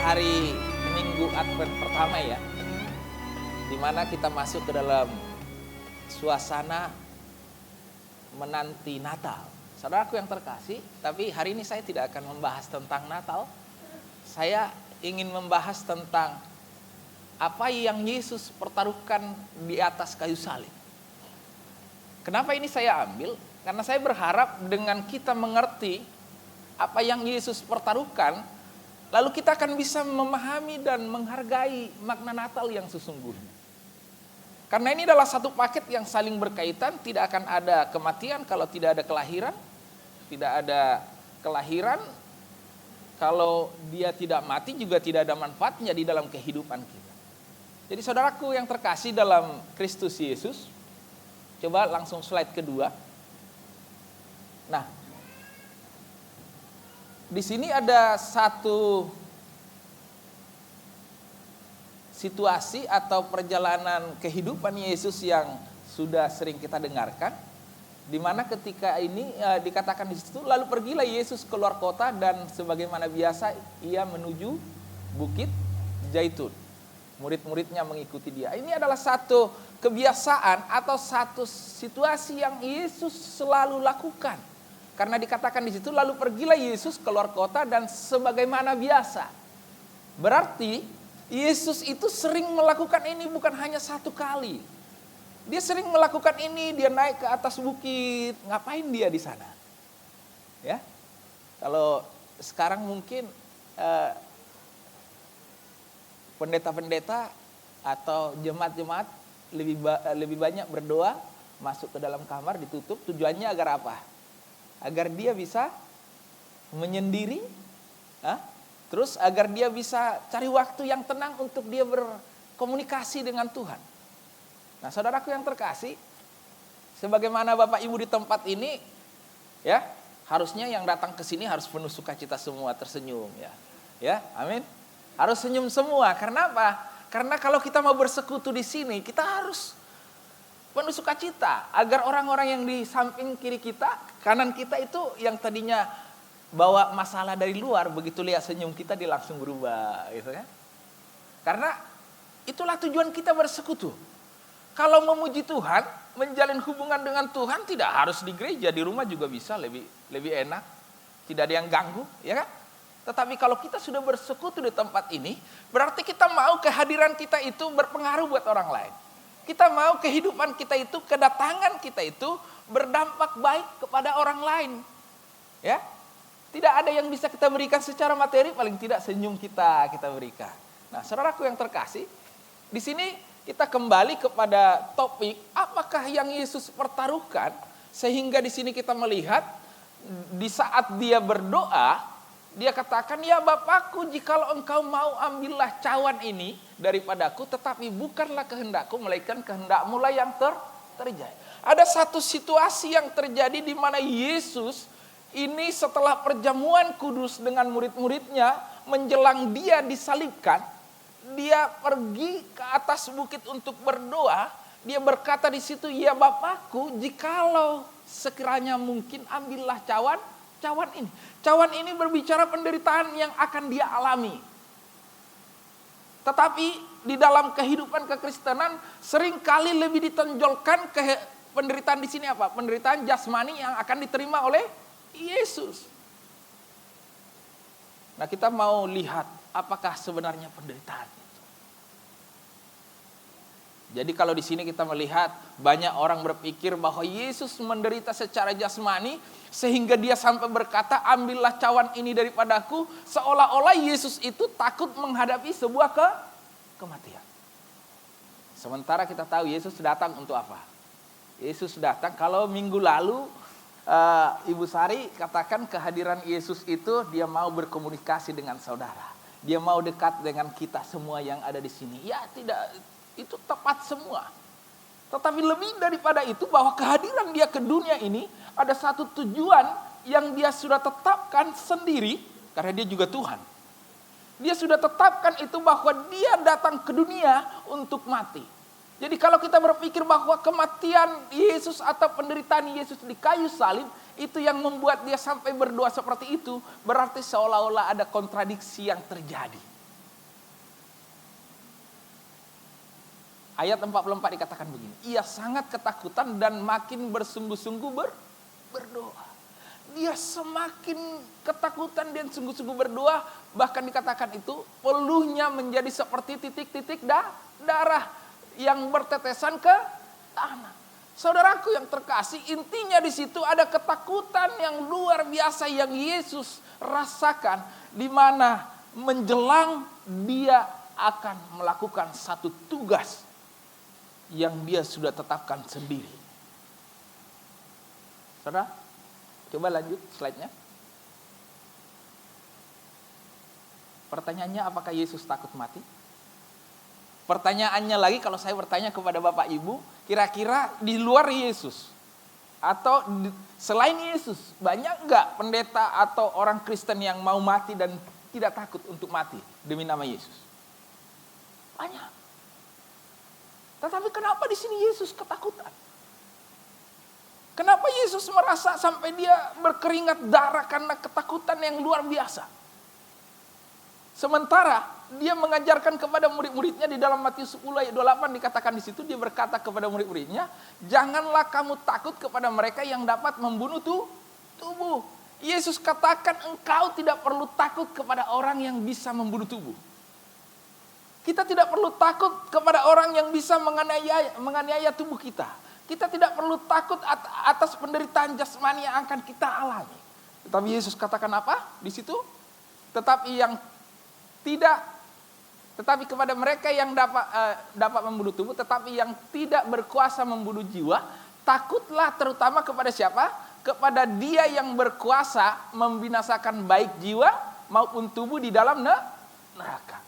hari Minggu Advent pertama ya, di mana kita masuk ke dalam suasana menanti Natal. Saudaraku yang terkasih, tapi hari ini saya tidak akan membahas tentang Natal. Saya ingin membahas tentang apa yang Yesus pertaruhkan di atas kayu salib. Kenapa ini saya ambil? Karena saya berharap dengan kita mengerti apa yang Yesus pertaruhkan, lalu kita akan bisa memahami dan menghargai makna Natal yang sesungguhnya. Karena ini adalah satu paket yang saling berkaitan, tidak akan ada kematian kalau tidak ada kelahiran, tidak ada kelahiran kalau dia tidak mati, juga tidak ada manfaatnya di dalam kehidupan kita. Jadi saudaraku yang terkasih dalam Kristus Yesus, coba langsung slide kedua. Nah, di sini ada satu situasi atau perjalanan kehidupan Yesus yang sudah sering kita dengarkan, di mana ketika ini dikatakan di situ, lalu pergilah Yesus keluar kota dan sebagaimana biasa ia menuju Bukit Zaitun. Murid-muridnya mengikuti dia. Ini adalah satu kebiasaan atau satu situasi yang Yesus selalu lakukan. Karena dikatakan di situ, lalu pergilah Yesus keluar kota dan sebagaimana biasa. Berarti Yesus itu sering melakukan ini bukan hanya satu kali. Dia sering melakukan ini, dia naik ke atas bukit. Ngapain dia di sana? Ya. Kalau sekarang mungkin pendeta-pendeta atau jemaat-jemaat lebih banyak berdoa, masuk ke dalam kamar ditutup, tujuannya agar apa? Agar dia bisa menyendiri, terus agar dia bisa cari waktu yang tenang untuk dia berkomunikasi dengan Tuhan. Nah, saudaraku yang terkasih, sebagaimana Bapak Ibu di tempat ini, ya, harusnya yang datang ke sini harus penuh sukacita semua, tersenyum, ya, amin. Harus senyum semua. Karena apa? Karena kalau kita mau bersekutu di sini, kita harus penuh sukacita agar orang-orang yang di samping kiri kita, kanan kita itu yang tadinya bawa masalah dari luar, begitu lihat senyum kita dia langsung berubah, gitu kan? Karena itulah tujuan kita bersekutu. Kalau memuji Tuhan, menjalin hubungan dengan Tuhan tidak harus di gereja, di rumah juga bisa lebih enak, tidak ada yang ganggu, ya kan? Tetapi kalau kita sudah bersekutu di tempat ini, berarti kita mau kehadiran kita itu berpengaruh buat orang lain. Kita mau kehidupan kita itu, kedatangan kita itu berdampak baik kepada orang lain. Ya, tidak ada yang bisa kita berikan secara materi, paling tidak senyum kita berikan. Nah, saudaraku yang terkasih, di sini kita kembali kepada topik apakah yang Yesus pertaruhkan, sehingga di sini kita melihat di saat dia berdoa, dia katakan, ya Bapakku, jikalau engkau mau ambillah cawan ini daripadaku, tetapi bukanlah kehendakku, melainkan kehendakmu lah yang terjadi. Ada satu situasi yang terjadi di mana Yesus ini setelah perjamuan kudus dengan murid-muridnya, menjelang dia disalibkan, dia pergi ke atas bukit untuk berdoa. Dia berkata di situ, ya Bapakku, jikalau sekiranya mungkin ambillah cawan ini. Cawan ini berbicara penderitaan yang akan dia alami. Tetapi di dalam kehidupan kekristenan seringkali lebih ditonjolkan penderitaan di sini apa? Penderitaan jasmani yang akan diterima oleh Yesus. Nah, kita mau lihat apakah sebenarnya penderitaan itu. Jadi kalau di sini kita melihat banyak orang berpikir bahwa Yesus menderita secara jasmani sehingga dia sampai berkata, ambillah cawan ini daripadaku, seolah-olah Yesus itu takut menghadapi sebuah kematian. Sementara kita tahu Yesus datang untuk apa? Yesus datang, kalau minggu lalu Ibu Sari katakan kehadiran Yesus itu dia mau berkomunikasi dengan saudara. Dia mau dekat dengan kita semua yang ada di sini. Ya tidak, itu tepat semua. Tetapi lebih daripada itu, bahwa kehadiran dia ke dunia ini ada satu tujuan yang dia sudah tetapkan sendiri, karena dia juga Tuhan. Dia sudah tetapkan itu bahwa dia datang ke dunia untuk mati. Jadi kalau kita berpikir bahwa kematian Yesus atau penderitaan Yesus di kayu salib, itu yang membuat dia sampai berdoa seperti itu, berarti seolah-olah ada kontradiksi yang terjadi. Ayat 44 dikatakan begini. Ia sangat ketakutan dan makin bersungguh-sungguh berdoa. Dia semakin ketakutan dan sungguh-sungguh berdoa. Bahkan dikatakan itu peluhnya menjadi seperti titik-titik darah yang bertetesan ke tanah. Saudaraku yang terkasih, intinya di situ ada ketakutan yang luar biasa yang Yesus rasakan, di mana menjelang dia akan melakukan satu tugas yang dia sudah tetapkan sendiri. Saudara, coba lanjut slide-nya. Pertanyaannya, apakah Yesus takut mati? Pertanyaannya lagi, kalau saya bertanya kepada Bapak Ibu, kira-kira di luar Yesus atau selain Yesus, banyak enggak pendeta atau orang Kristen yang mau mati dan tidak takut untuk mati demi nama Yesus? Banyak. Tetapi kenapa di sini Yesus ketakutan? Kenapa Yesus merasa sampai dia berkeringat darah karena ketakutan yang luar biasa? Sementara dia mengajarkan kepada murid-muridnya di dalam Matius 10 ayat 28 dikatakan di situ, dia berkata kepada murid-muridnya, janganlah kamu takut kepada mereka yang dapat membunuh tubuh. Yesus katakan engkau tidak perlu takut kepada orang yang bisa membunuh tubuh. Kita tidak perlu takut kepada orang yang bisa menganiaya tubuh kita. Kita tidak perlu takut atas penderitaan jasmani yang akan kita alami. Tetapi Yesus katakan apa di situ? Tetapi kepada mereka yang dapat membunuh tubuh, tetapi yang tidak berkuasa membunuh jiwa, takutlah terutama kepada siapa? Kepada Dia yang berkuasa membinasakan baik jiwa maupun tubuh di dalam neraka.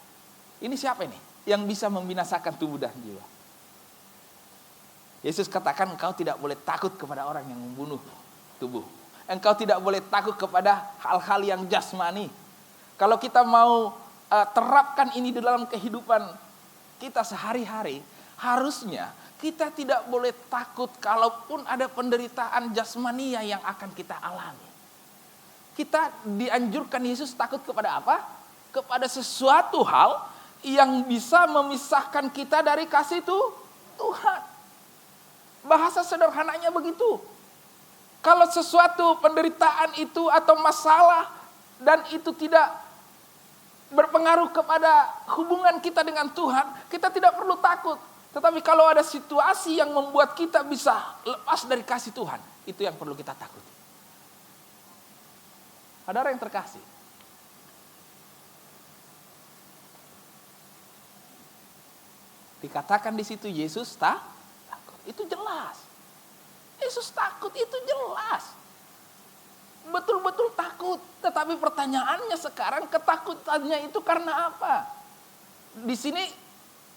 Ini siapa ini yang bisa membinasakan tubuh dan jiwa? Yesus katakan engkau tidak boleh takut kepada orang yang membunuh tubuh. Engkau tidak boleh takut kepada hal-hal yang jasmani. Kalau kita mau terapkan ini di dalam kehidupan kita sehari-hari, harusnya kita tidak boleh takut kalaupun ada penderitaan jasmania yang akan kita alami. Kita dianjurkan Yesus takut kepada apa? Kepada sesuatu hal yang bisa memisahkan kita dari kasih Tuhan. Bahasa sederhananya begitu. Kalau sesuatu penderitaan itu atau masalah dan itu tidak berpengaruh kepada hubungan kita dengan Tuhan, kita tidak perlu takut. Tetapi kalau ada situasi yang membuat kita bisa lepas dari kasih Tuhan, itu yang perlu kita takuti. Saudara yang terkasih, dikatakan di situ Yesus takut. Itu jelas. Yesus takut itu jelas. Betul-betul takut. Tetapi pertanyaannya sekarang, ketakutannya itu karena apa? Di sini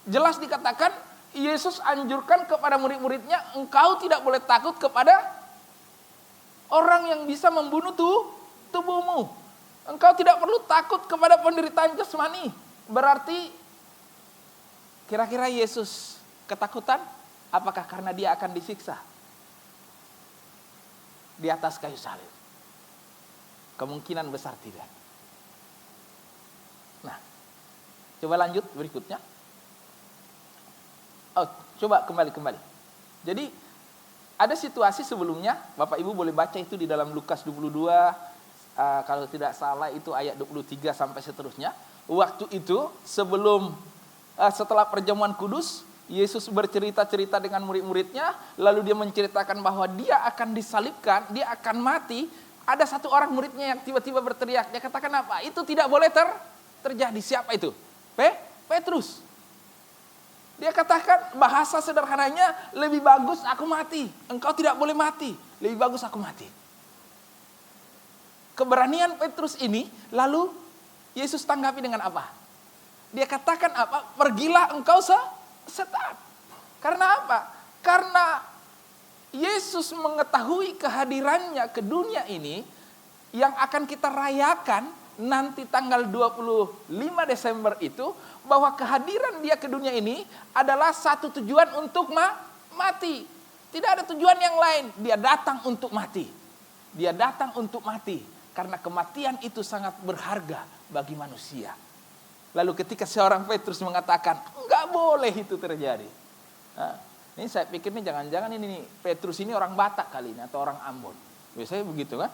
jelas dikatakan Yesus anjurkan kepada murid-muridnya, engkau tidak boleh takut kepada orang yang bisa membunuh tubuhmu. Engkau tidak perlu takut kepada penderitaan jasmani. Berarti kira-kira Yesus ketakutan? Apakah karena dia akan disiksa di atas kayu salib? Kemungkinan besar tidak. Nah, coba lanjut berikutnya. Oh, coba kembali. Jadi ada situasi sebelumnya, Bapak Ibu boleh baca itu di dalam Lukas 22, kalau tidak salah itu ayat 23 sampai seterusnya. Waktu itu setelah perjamuan kudus, Yesus bercerita-cerita dengan murid-muridnya, lalu dia menceritakan bahwa dia akan disalibkan, dia akan mati. Ada satu orang muridnya yang tiba-tiba berteriak, dia katakan apa? Itu tidak boleh terjadi. Siapa itu? Petrus. Dia katakan bahasa sederhananya, lebih bagus aku mati. Engkau tidak boleh mati, lebih bagus aku mati. Keberanian Petrus ini, lalu Yesus tanggapi dengan apa? Dia katakan apa? Pergilah engkau setan. Karena apa? Karena Yesus mengetahui kehadirannya ke dunia ini yang akan kita rayakan nanti tanggal 25 Desember itu, bahwa kehadiran dia ke dunia ini adalah satu tujuan untuk mati. Tidak ada tujuan yang lain. Dia datang untuk mati. Dia datang untuk mati karena kematian itu sangat berharga bagi manusia. Lalu ketika seorang Petrus mengatakan, enggak boleh itu terjadi. Nah, ini saya pikir nih jangan-jangan ini Petrus ini orang Batak kali ini atau orang Ambon. Biasanya begitu kan?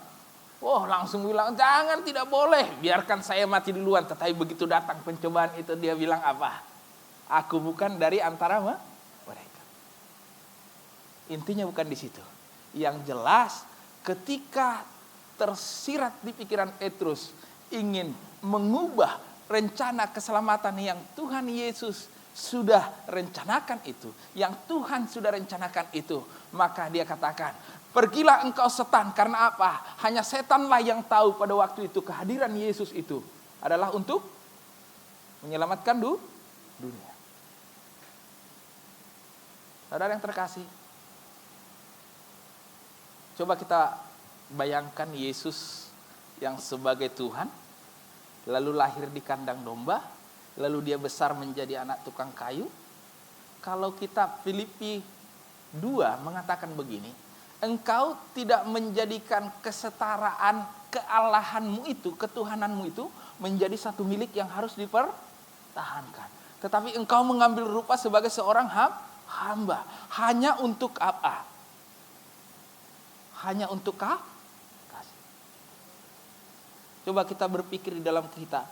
Oh, langsung bilang jangan, tidak boleh, biarkan saya mati duluan. Tetapi begitu datang pencobaan itu dia bilang apa? Aku bukan dari antara mereka. Intinya bukan di situ. Yang jelas ketika tersirat di pikiran Petrus ingin mengubah rencana keselamatan yang Tuhan Yesus sudah rencanakan itu, yang Tuhan sudah rencanakan itu, maka dia katakan, pergilah engkau setan. Karena apa? Hanya setanlah yang tahu pada waktu itu kehadiran Yesus itu adalah untuk menyelamatkan dunia. Saudara yang terkasih, coba kita bayangkan Yesus yang sebagai Tuhan, lalu lahir di kandang domba, lalu dia besar menjadi anak tukang kayu. Kalau kita Filipi 2 mengatakan begini, engkau tidak menjadikan kesetaraan kealahanmu itu, ketuhananmu itu menjadi satu milik yang harus dipertahankan. Tetapi engkau mengambil rupa sebagai seorang hamba. Hanya untuk apa? Hanya untuk kasih. Coba kita berpikir di dalam kita,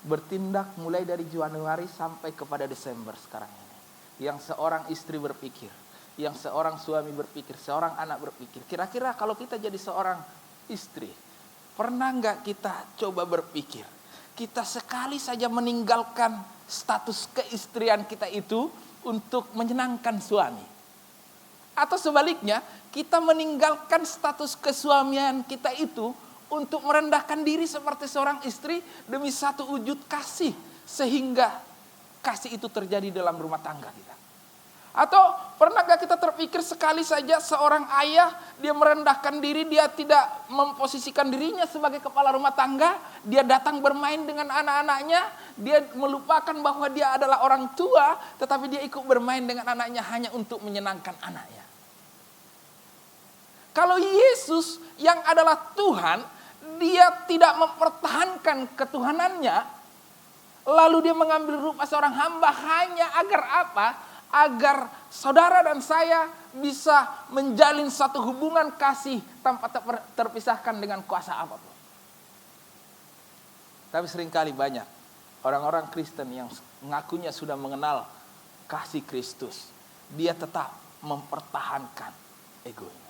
bertindak mulai dari Januari sampai kepada Desember sekarang ini. Yang seorang istri berpikir, yang seorang suami berpikir, seorang anak berpikir. Kira-kira kalau kita jadi seorang istri, pernah nggak kita coba berpikir, kita sekali saja meninggalkan status keistrian kita itu untuk menyenangkan suami? Atau sebaliknya, kita meninggalkan status kesuamian kita itu untuk merendahkan diri seperti seorang istri demi satu wujud kasih, sehingga kasih itu terjadi dalam rumah tangga kita. Atau pernahkah kita terpikir sekali saja seorang ayah, dia merendahkan diri, dia tidak memposisikan dirinya sebagai kepala rumah tangga, dia datang bermain dengan anak-anaknya, dia melupakan bahwa dia adalah orang tua, tetapi dia ikut bermain dengan anaknya hanya untuk menyenangkan anaknya. Kalau Yesus yang adalah Tuhan, dia tidak mempertahankan ketuhanannya, lalu dia mengambil rupa seorang hamba hanya agar apa? Agar saudara dan saya bisa menjalin satu hubungan kasih tanpa terpisahkan dengan kuasa apapun. Tapi seringkali banyak orang-orang Kristen yang mengakunya sudah mengenal kasih Kristus, dia tetap mempertahankan egonya.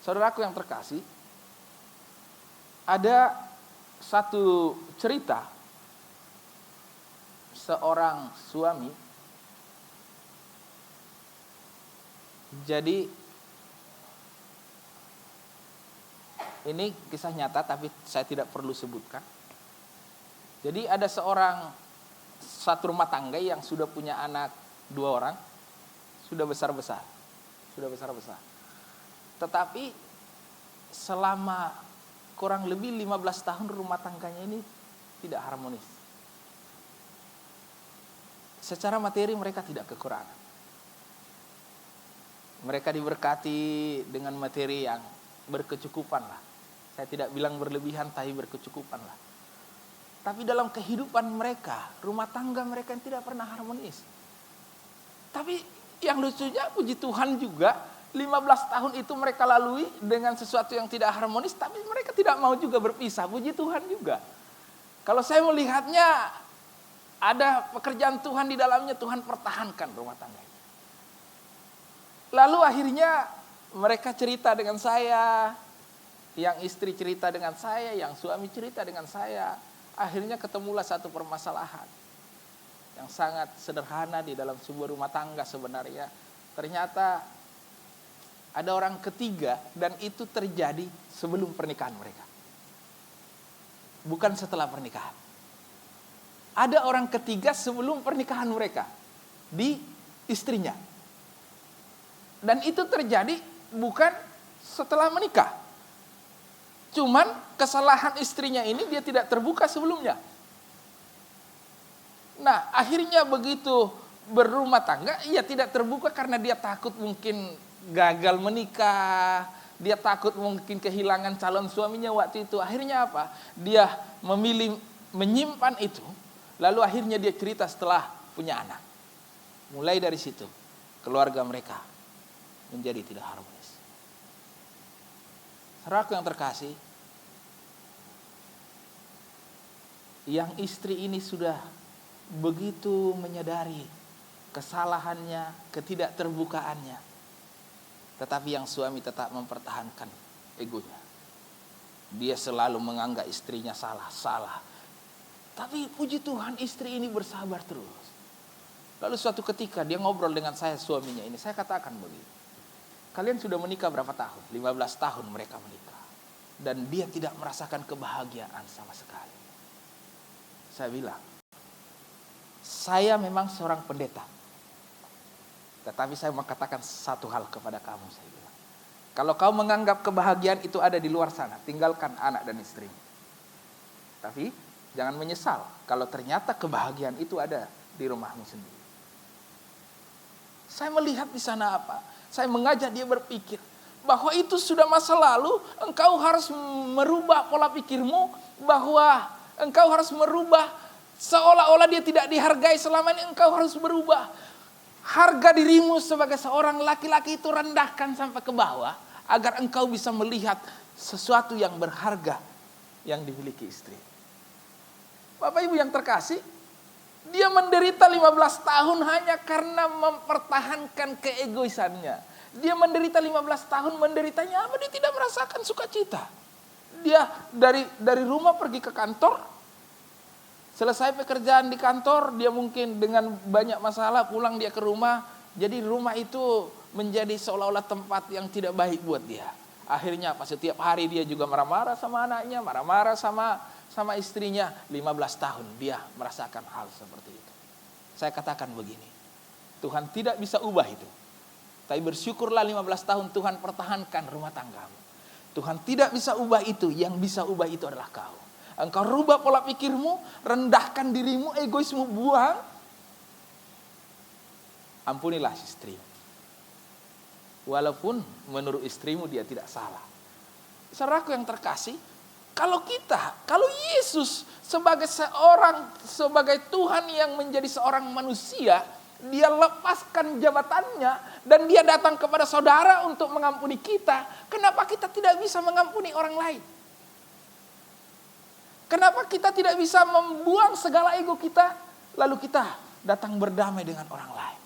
Saudaraku yang terkasih, ada satu cerita seorang suami. Jadi ini kisah nyata tapi saya tidak perlu sebutkan. Jadi ada satu rumah tangga yang sudah punya anak 2 orang, sudah besar-besar. Tetapi selama kurang lebih 15 tahun rumah tangganya ini tidak harmonis. Secara materi mereka tidak kekurangan. Mereka diberkati dengan materi yang berkecukupan lah. Saya tidak bilang berlebihan, tapi berkecukupan lah. Tapi dalam kehidupan mereka, rumah tangga mereka yang tidak pernah harmonis. Tapi yang lucunya, puji Tuhan juga, 15 tahun itu mereka lalui dengan sesuatu yang tidak harmonis, tapi mereka tidak mau juga berpisah. Puji Tuhan juga. Kalau saya melihatnya, ada pekerjaan Tuhan di dalamnya, Tuhan pertahankan rumah tangga. Lalu akhirnya mereka cerita dengan saya, yang istri cerita dengan saya, yang suami cerita dengan saya. Akhirnya ketemulah satu permasalahan yang sangat sederhana di dalam sebuah rumah tangga sebenarnya. Ternyata ada orang ketiga dan itu terjadi sebelum pernikahan mereka. Bukan setelah pernikahan. Ada orang ketiga sebelum pernikahan mereka, di istrinya. Dan itu terjadi bukan setelah menikah. Cuman kesalahan istrinya ini dia tidak terbuka sebelumnya. Nah, akhirnya begitu berumah tangga, ia tidak terbuka karena dia takut mungkin gagal menikah. Dia takut mungkin kehilangan calon suaminya waktu itu. Akhirnya apa? Dia memilih menyimpan itu. Lalu akhirnya dia cerita setelah punya anak. Mulai dari situ. keluarga mereka menjadi tidak harmonis. Saudaraku yang terkasih, yang istri ini sudah begitu menyadari kesalahannya, ketidakterbukaannya, tetapi yang suami tetap mempertahankan egonya. Dia selalu menganggap istrinya salah. Tapi puji Tuhan, istri ini bersabar terus. Lalu suatu ketika dia ngobrol dengan saya, suaminya ini, saya katakan begini, kalian sudah menikah berapa tahun? 15 tahun mereka menikah. Dan dia tidak merasakan kebahagiaan sama sekali. Saya bilang, saya memang seorang pendeta. Tetapi saya mau katakan satu hal kepada kamu, saya bilang. Kalau kau menganggap kebahagiaan itu ada di luar sana, tinggalkan anak dan istri. Tapi jangan menyesal kalau ternyata kebahagiaan itu ada di rumahmu sendiri. Saya melihat di sana apa? Saya mengajak dia berpikir bahwa itu sudah masa lalu. Engkau harus merubah pola pikirmu, bahwa engkau harus merubah seolah-olah dia tidak dihargai selama ini. Engkau harus berubah. Harga dirimu sebagai seorang laki-laki itu rendahkan sampai ke bawah, agar engkau bisa melihat sesuatu yang berharga yang dimiliki istri. Bapak Ibu yang terkasih, dia menderita 15 tahun hanya karena mempertahankan keegoisannya. Dia menderita 15 tahun, menderitanya apa? Dia tidak merasakan sukacita. Dia dari rumah pergi ke kantor, selesai pekerjaan di kantor, dia mungkin dengan banyak masalah pulang dia ke rumah. Jadi rumah itu menjadi seolah-olah tempat yang tidak baik buat dia. Akhirnya pas setiap hari dia juga marah-marah sama anaknya, marah-marah sama istrinya. 15 tahun dia merasakan hal seperti itu. Saya katakan begini, Tuhan tidak bisa ubah itu. Tapi bersyukurlah 15 tahun Tuhan pertahankan rumah tanggamu. Tuhan tidak bisa ubah itu, yang bisa ubah itu adalah kau. Engkau rubah pola pikirmu, rendahkan dirimu, egoismu buang. Ampunilah istrimu. Walaupun menurut istrimu dia tidak salah. Saudaraku yang terkasih, kalau Yesus sebagai Tuhan yang menjadi seorang manusia, dia lepaskan jabatannya dan dia datang kepada saudara untuk mengampuni kita. Kenapa kita tidak bisa mengampuni orang lain? Kenapa kita tidak bisa membuang segala ego kita, lalu kita datang berdamai dengan orang lain?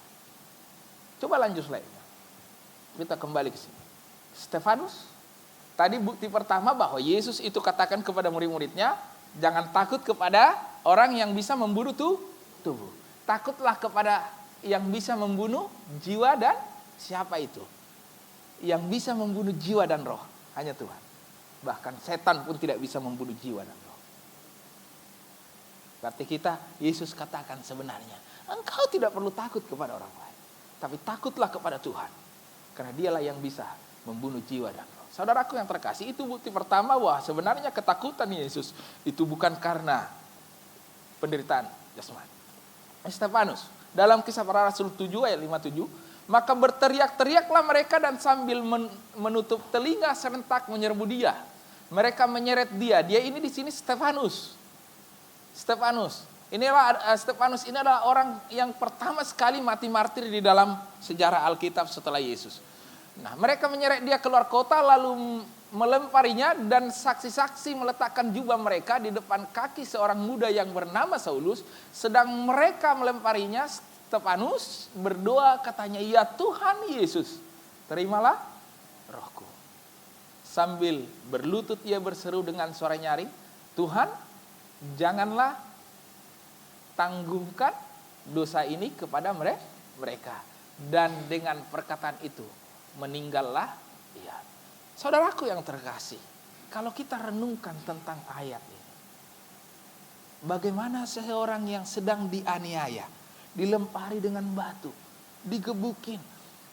Coba lanjut selanjutnya. Kita kembali ke sini. Stefanus, tadi bukti pertama bahwa Yesus itu katakan kepada murid-muridnya, jangan takut kepada orang yang bisa membunuh tubuh. Takutlah kepada yang bisa membunuh jiwa dan siapa itu? Yang bisa membunuh jiwa dan roh, hanya Tuhan. Bahkan setan pun tidak bisa membunuh jiwa dan roh. Berarti Yesus katakan sebenarnya, engkau tidak perlu takut kepada orang lain. Tapi takutlah kepada Tuhan. Karena dialah yang bisa membunuh jiwa dan roh. Saudaraku yang terkasih, itu bukti pertama bahwa sebenarnya ketakutan Yesus itu bukan karena penderitaan jasmani. Stefanus, dalam Kisah Para Rasul 7 ayat 57, maka berteriak-teriaklah mereka dan sambil menutup telinga serentak menyerbu dia. Mereka menyeret dia. Dia ini di sini Stefanus. Stefanus ini adalah orang yang pertama sekali mati martir di dalam sejarah Alkitab setelah Yesus. Nah, mereka menyeret dia keluar kota lalu melemparinya, dan saksi-saksi meletakkan jubah mereka di depan kaki seorang muda yang bernama Saulus. Sedang mereka melemparinya, Stefanus berdoa, katanya, ya Tuhan Yesus, terimalah rohku. Sambil berlutut ia berseru dengan suara nyaring, Tuhan, janganlah tangguhkan dosa ini kepada mereka. Dan dengan perkataan itu meninggallah ia. Saudaraku yang terkasih, kalau kita renungkan tentang ayat ini, bagaimana seseorang yang sedang dianiaya, dilempari dengan batu, digebukin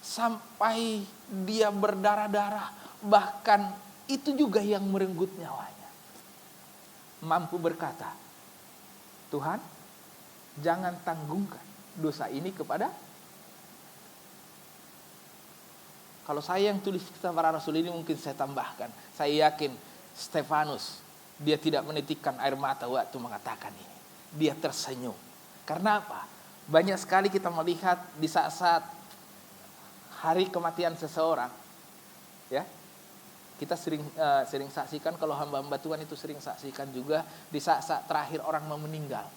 sampai dia berdarah-darah, bahkan itu juga yang merenggut nyawanya, mampu berkata, Tuhan, jangan tanggungkan dosa ini kepada. Kalau saya yang tulis Kisah Para Rasul ini, mungkin saya tambahkan, saya yakin Stefanus, dia tidak menitikkan air mata waktu mengatakan ini. Dia tersenyum. Karena apa? Banyak sekali kita melihat di saat-saat hari kematian seseorang, ya, kita sering saksikan, kalau hamba-hamba Tuhan itu sering saksikan juga di saat-saat terakhir orang mau meninggal.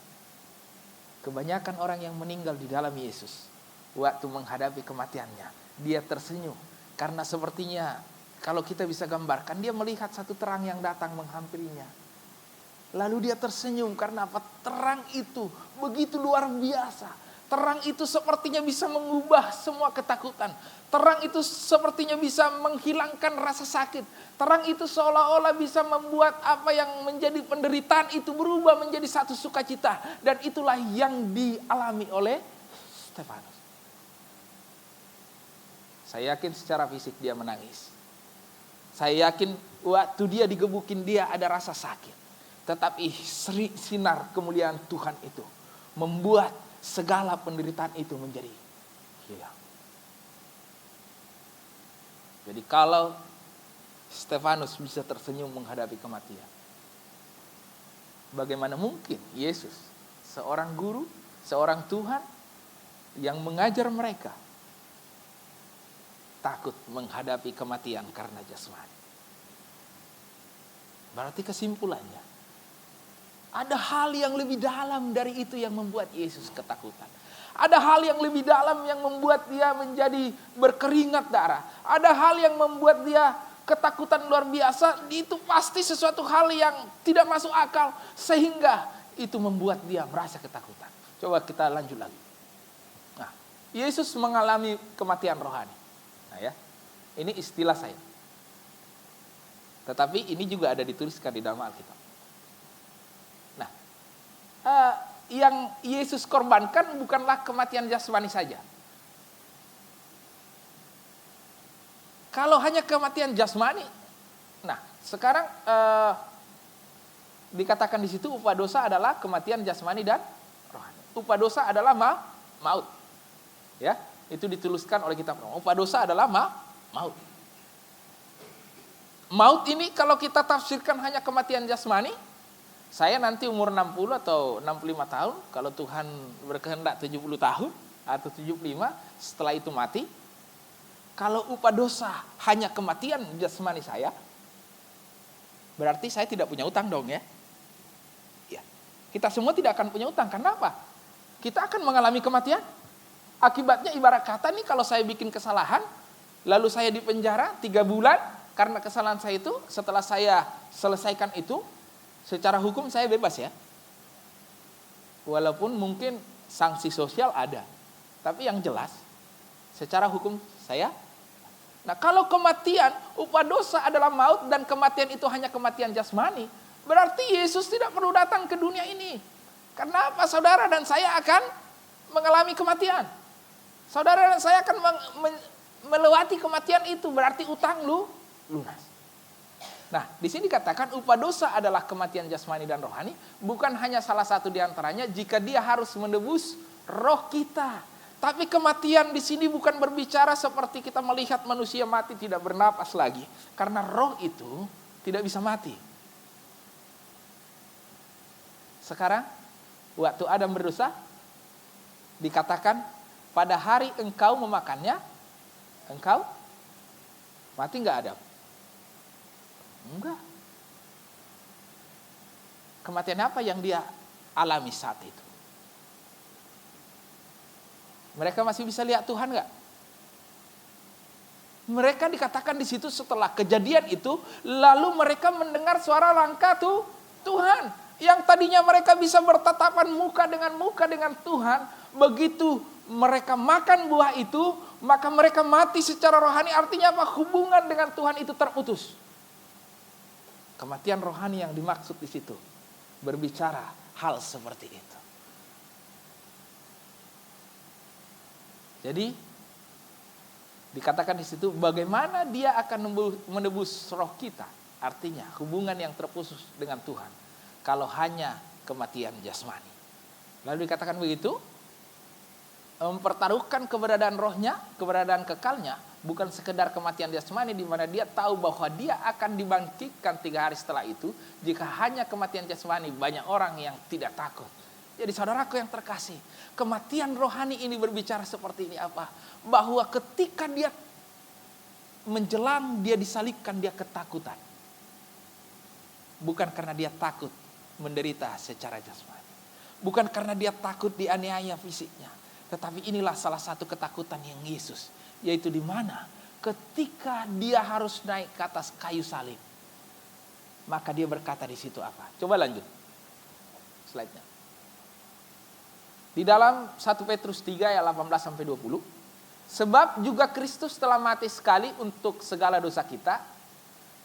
Kebanyakan orang yang meninggal di dalam Yesus, waktu menghadapi kematiannya, dia tersenyum. Karena sepertinya, kalau kita bisa gambarkan, dia melihat satu terang yang datang menghampirinya. Lalu dia tersenyum karena apa? Terang itu begitu luar biasa. Terang itu sepertinya bisa mengubah semua ketakutan. Terang itu sepertinya bisa menghilangkan rasa sakit. Terang itu seolah-olah bisa membuat apa yang menjadi penderitaan itu berubah menjadi satu sukacita. Dan itulah yang dialami oleh Stefanus. Saya yakin secara fisik dia menangis. Saya yakin waktu dia digebukin dia ada rasa sakit. Tetapi sinar kemuliaan Tuhan itu membuat segala penderitaan itu menjadi hilang. Jadi kalau Stefanus bisa tersenyum menghadapi kematian, bagaimana mungkin Yesus, seorang guru, seorang Tuhan yang mengajar mereka, takut menghadapi kematian karena jasmani? Berarti kesimpulannya, ada hal yang lebih dalam dari itu yang membuat Yesus ketakutan. Ada hal yang lebih dalam yang membuat dia menjadi berkeringat darah. Ada hal yang membuat dia ketakutan luar biasa. Itu pasti sesuatu hal yang tidak masuk akal. Sehingga itu membuat dia merasa ketakutan. Coba kita lanjut lagi. Nah, Yesus mengalami kematian rohani. Nah ya, ini istilah saya. Tetapi ini juga ada dituliskan di dalam Alkitab. Yang Yesus korbankan bukanlah kematian jasmani saja. Kalau hanya kematian jasmani, nah sekarang dikatakan di situ upah dosa adalah kematian jasmani dan rohani. Upah dosa adalah maut. Ya, itu dituliskan oleh kitab Roma. Upah dosa adalah maut. Maut ini kalau kita tafsirkan hanya kematian jasmani, saya nanti umur 60 atau 65 tahun, kalau Tuhan berkehendak 70 tahun atau 75, setelah itu mati. Kalau upah dosa hanya kematian jasmani saya, berarti saya tidak punya utang dong ya. Ya. Kita semua tidak akan punya utang, kenapa? Kita akan mengalami kematian. Akibatnya ibarat kata nih, kalau saya bikin kesalahan, lalu saya dipenjara 3 bulan, karena kesalahan saya itu, setelah saya selesaikan itu, secara hukum saya bebas ya. Walaupun mungkin sanksi sosial ada. Tapi yang jelas, secara hukum saya. Nah kalau kematian, upah dosa adalah maut dan kematian itu hanya kematian jasmani, berarti Yesus tidak perlu datang ke dunia ini. Karena apa? Saudara dan saya akan mengalami kematian. Saudara dan saya akan melewati kematian itu, berarti utang lunas. Nah, di sini dikatakan upah dosa adalah kematian jasmani dan rohani, bukan hanya salah satu di antaranya jika dia harus menebus roh kita. Tapi kematian di sini bukan berbicara seperti kita melihat manusia mati tidak bernapas lagi, karena roh itu tidak bisa mati. Sekarang, waktu Adam berdosa, dikatakan pada hari engkau memakannya, engkau mati enggak Adam? Enggak. Kematian apa yang dia alami saat itu? Mereka masih bisa lihat Tuhan enggak? Mereka dikatakan di situ setelah kejadian itu, lalu mereka mendengar suara langkah Tuhan. Yang tadinya mereka bisa bertatapan muka dengan Tuhan, begitu mereka makan buah itu, maka mereka mati secara rohani. Artinya apa? Hubungan dengan Tuhan itu terputus. Kematian rohani yang dimaksud di situ berbicara hal seperti itu. Jadi dikatakan di situ bagaimana dia akan menebus roh kita. Artinya hubungan yang terputus dengan Tuhan kalau hanya kematian jasmani. Lalu dikatakan begitu, mempertaruhkan keberadaan rohnya, keberadaan kekalnya, bukan sekedar kematian jasmani di mana dia tahu bahwa dia akan dibangkitkan 3 hari setelah itu. Jika hanya kematian jasmani, banyak orang yang tidak takut. Jadi saudaraku yang terkasih, kematian rohani ini berbicara seperti ini apa? Bahwa ketika dia menjelang dia disalibkan, dia ketakutan. Bukan karena dia takut menderita secara jasmani. Bukan karena dia takut dianiaya fisiknya. Tetapi inilah salah satu ketakutan yang Yesus. Yaitu di mana ketika dia harus naik ke atas kayu salib. Maka dia berkata di situ apa? Coba lanjut. Slide-nya. Di dalam 1 Petrus 3 ayat 18-20. Sebab juga Kristus telah mati sekali untuk segala dosa kita.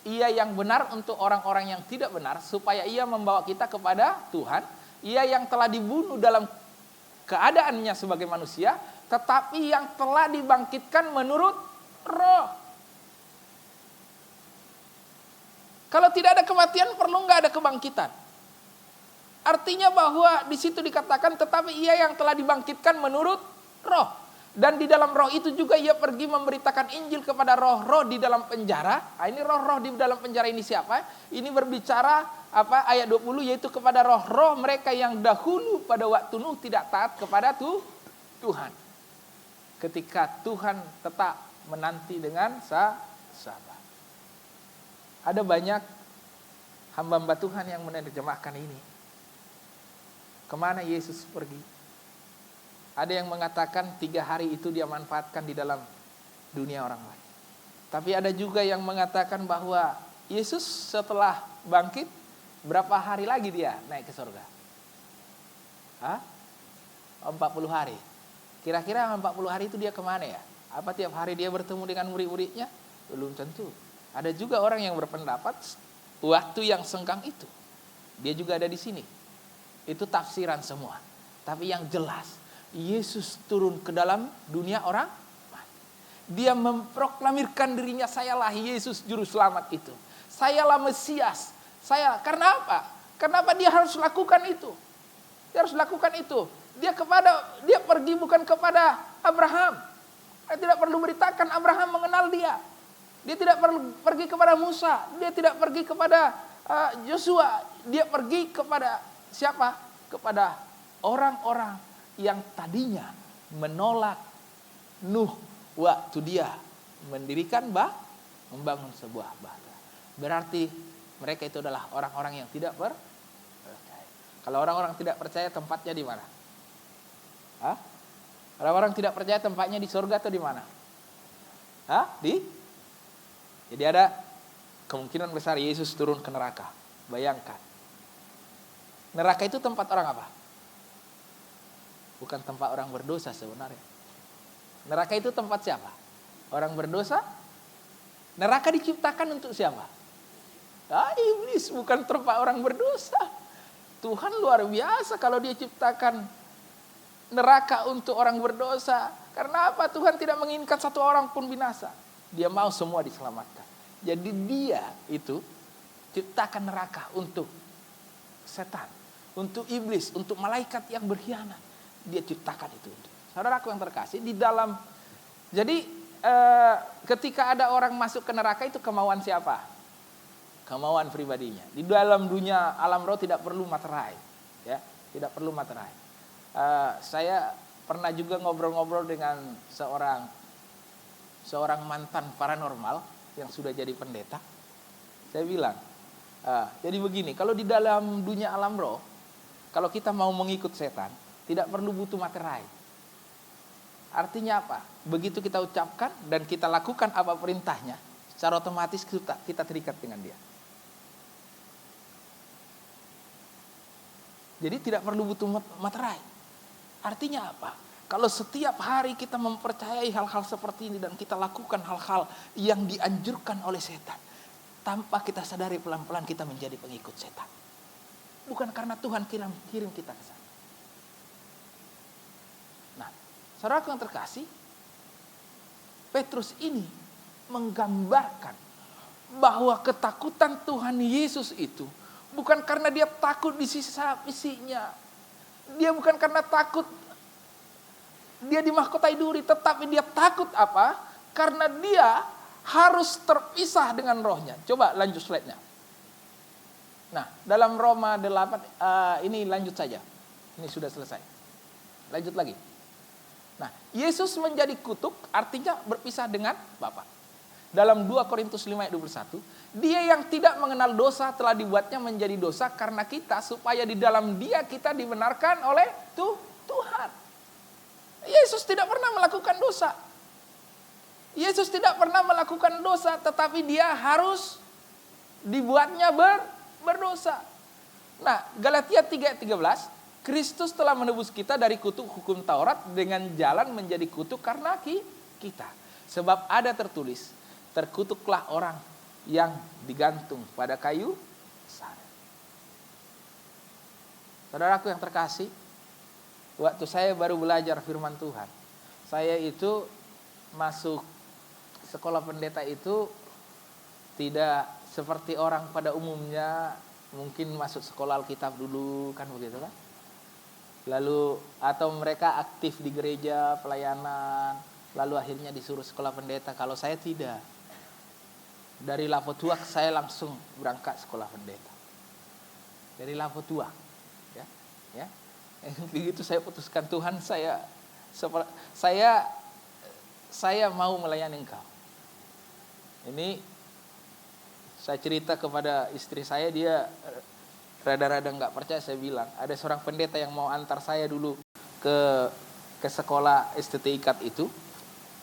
Ia yang benar untuk orang-orang yang tidak benar, supaya ia membawa kita kepada Tuhan. Ia yang telah dibunuh dalam keadaannya sebagai manusia, tetapi yang telah dibangkitkan menurut roh. Kalau tidak ada kematian, perlu nggak ada kebangkitan. Artinya bahwa di situ dikatakan, tetapi ia yang telah dibangkitkan menurut roh. Dan di dalam roh itu juga ia pergi memberitakan Injil kepada roh-roh di dalam penjara. Nah, ini roh-roh di dalam penjara ini siapa? Ini berbicara apa? Ayat 20, yaitu kepada roh-roh mereka yang dahulu pada waktu Nuh tidak taat kepada Tuhan. Ketika Tuhan tetap menanti dengan sabar. Ada banyak hamba-hamba Tuhan yang menerjemahkan ini. Kemana Yesus pergi? Ada yang mengatakan 3 hari itu dia manfaatkan di dalam dunia orang lain. Tapi ada juga yang mengatakan bahwa Yesus setelah bangkit, berapa hari lagi dia naik ke surga? 40 hari. Kira-kira 40 hari itu dia kemana ya? Apa tiap hari dia bertemu dengan murid-muridnya? Belum tentu. Ada juga orang yang berpendapat waktu yang senggang itu. Dia juga ada di sini. Itu tafsiran semua. Tapi yang jelas, Yesus turun ke dalam dunia orang mati. Dia memproklamirkan dirinya, sayalah Yesus juru selamat itu. Sayalah Mesias. Karena apa? Kenapa dia harus lakukan itu? Dia harus lakukan itu. Dia pergi bukan kepada Abraham. Dia tidak perlu beritakan Abraham mengenal dia. Dia tidak perlu pergi kepada Musa. Dia tidak pergi kepada Yosua. Dia pergi kepada siapa? Kepada orang-orang yang tadinya menolak Nuh waktu dia mendirikan membangun sebuah bait. Berarti mereka itu adalah orang-orang yang tidak percaya. Kalau orang-orang tidak percaya, tempatnya di mana? Orang-orang tidak percaya tempatnya di surga atau di mana? Jadi ada kemungkinan besar Yesus turun ke neraka. Bayangkan. Neraka itu tempat orang apa? Bukan tempat orang berdosa sebenarnya. Neraka itu tempat siapa? Orang berdosa. Neraka diciptakan untuk siapa? Iblis, bukan tempat orang berdosa. Tuhan luar biasa kalau dia ciptakan neraka untuk orang berdosa. Karena apa? Tuhan tidak menginginkan satu orang pun binasa. Dia mau semua diselamatkan. Jadi dia itu ciptakan neraka untuk setan, untuk iblis, untuk malaikat yang berkhianat. Dia ciptakan itu. Saudaraku yang terkasih, jadi ketika ada orang masuk ke neraka itu kemauan siapa? Kemauan pribadinya. Di dalam dunia alam roh tidak perlu materai, ya, tidak perlu materai. Saya pernah juga ngobrol-ngobrol dengan seorang mantan paranormal yang sudah jadi pendeta. Saya bilang, jadi begini, kalau di dalam dunia alam roh, kalau kita mau mengikut setan, tidak perlu butuh materai. Artinya apa? Begitu kita ucapkan dan kita lakukan apa perintahnya, secara otomatis kita terikat dengan dia. Jadi tidak perlu butuh materai. Artinya apa? Kalau setiap hari kita mempercayai hal-hal seperti ini dan kita lakukan hal-hal yang dianjurkan oleh setan, tanpa kita sadari pelan-pelan kita menjadi pengikut setan. Bukan karena Tuhan kirim kita ke sana. Nah, saudaraku yang terkasih, Petrus ini menggambarkan bahwa ketakutan Tuhan Yesus itu bukan karena dia takut disisa fisiknya. Dia bukan karena takut dia dimahkotai duri, tetapi dia takut apa? Karena dia harus terpisah dengan rohnya. Coba lanjut slide-nya. Nah, dalam Roma 8 ini lanjut saja. Ini sudah selesai. Lanjut lagi. Nah, Yesus menjadi kutuk artinya berpisah dengan Bapa. Dalam 2 Korintus 5 ayat 21, dia yang tidak mengenal dosa telah dibuatnya menjadi dosa karena kita, supaya di dalam dia kita dibenarkan oleh Tuhan. Yesus tidak pernah melakukan dosa. Yesus tidak pernah melakukan dosa, tetapi dia harus dibuatnya berdosa. Nah, Galatia 3 ayat 13, Kristus telah menebus kita dari kutuk hukum Taurat dengan jalan menjadi kutuk karena kita. Sebab ada tertulis, terkutuklah orang yang digantung pada kayu salib. Saudaraku yang terkasih, waktu saya baru belajar firman Tuhan, saya itu masuk sekolah pendeta itu tidak seperti orang pada umumnya, mungkin masuk sekolah Alkitab dulu kan begitu kan. Lalu atau mereka aktif di gereja pelayanan, lalu akhirnya disuruh sekolah pendeta. Kalau saya tidak. Dari Lafotuak saya langsung berangkat sekolah pendeta. Dari Lafotuak, ya. Begitu saya putuskan, Tuhan saya mau melayani Engkau. Ini saya cerita kepada istri saya, dia rada-rada nggak percaya. Saya bilang ada seorang pendeta yang mau antar saya dulu ke sekolah STT IKAT itu,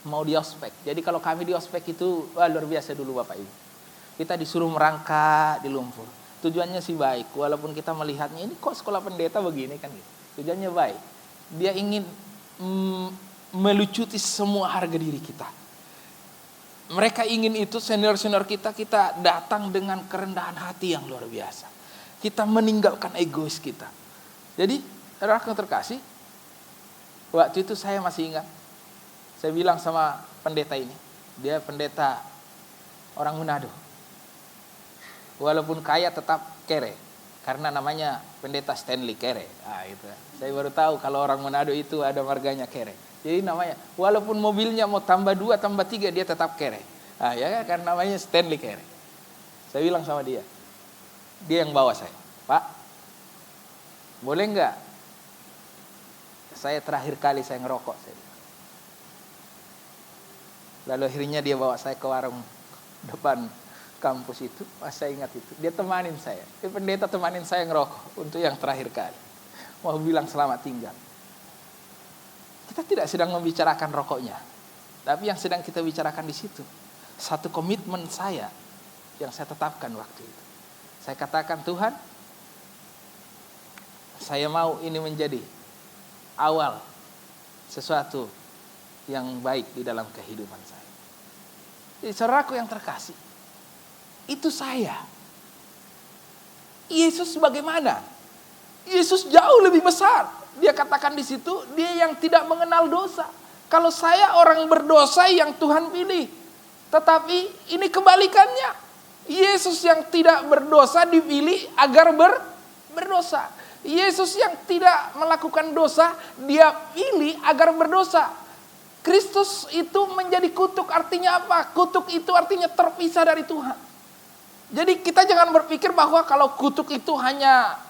mau di ospek. Jadi kalau kami di ospek itu luar biasa dulu Bapak Ibu. Kita disuruh merangkak di lumpur. Tujuannya sih baik, walaupun kita melihatnya ini kok sekolah pendeta begini kan gitu. Tujuannya baik. Dia ingin melucuti semua harga diri kita. Mereka ingin itu, senior-senior kita datang dengan kerendahan hati yang luar biasa. Kita meninggalkan egois kita. Jadi, saudara yang terkasih, waktu itu saya masih ingat. Saya bilang sama pendeta ini, dia pendeta orang Manado. Walaupun kaya tetap kere, karena namanya pendeta Stanley Kere. Itu. Saya baru tahu kalau orang Manado itu ada marganya Kere. Jadi namanya, walaupun mobilnya mau tambah 2, tambah 3, dia tetap Kere. Ya, karena namanya Stanley Kere. Saya bilang sama dia yang bawa saya, Pak, boleh nggak saya terakhir kali saya ngerokok? Saya bilang. Lalu akhirnya dia bawa saya ke warung depan kampus itu. Saya ingat itu, dia temanin saya. Pendeta temanin saya ngerokok untuk yang terakhir kali. Mau bilang selamat tinggal. Kita tidak sedang membicarakan rokoknya, tapi yang sedang kita bicarakan di situ, satu komitmen saya yang saya tetapkan waktu itu. Saya katakan, Tuhan, saya mau ini menjadi awal sesuatu yang baik di dalam kehidupan saya. Jadi saudaraku yang terkasih, itu saya. Yesus bagaimana? Yesus jauh lebih besar. Dia katakan di situ, dia yang tidak mengenal dosa. Kalau saya orang berdosa yang Tuhan pilih. Tetapi ini kebalikannya. Yesus yang tidak berdosa dipilih agar berdosa. Yesus yang tidak melakukan dosa, dia pilih agar berdosa. Kristus itu menjadi kutuk, artinya apa? Kutuk itu artinya terpisah dari Tuhan. Jadi kita jangan berpikir bahwa kalau kutuk itu hanya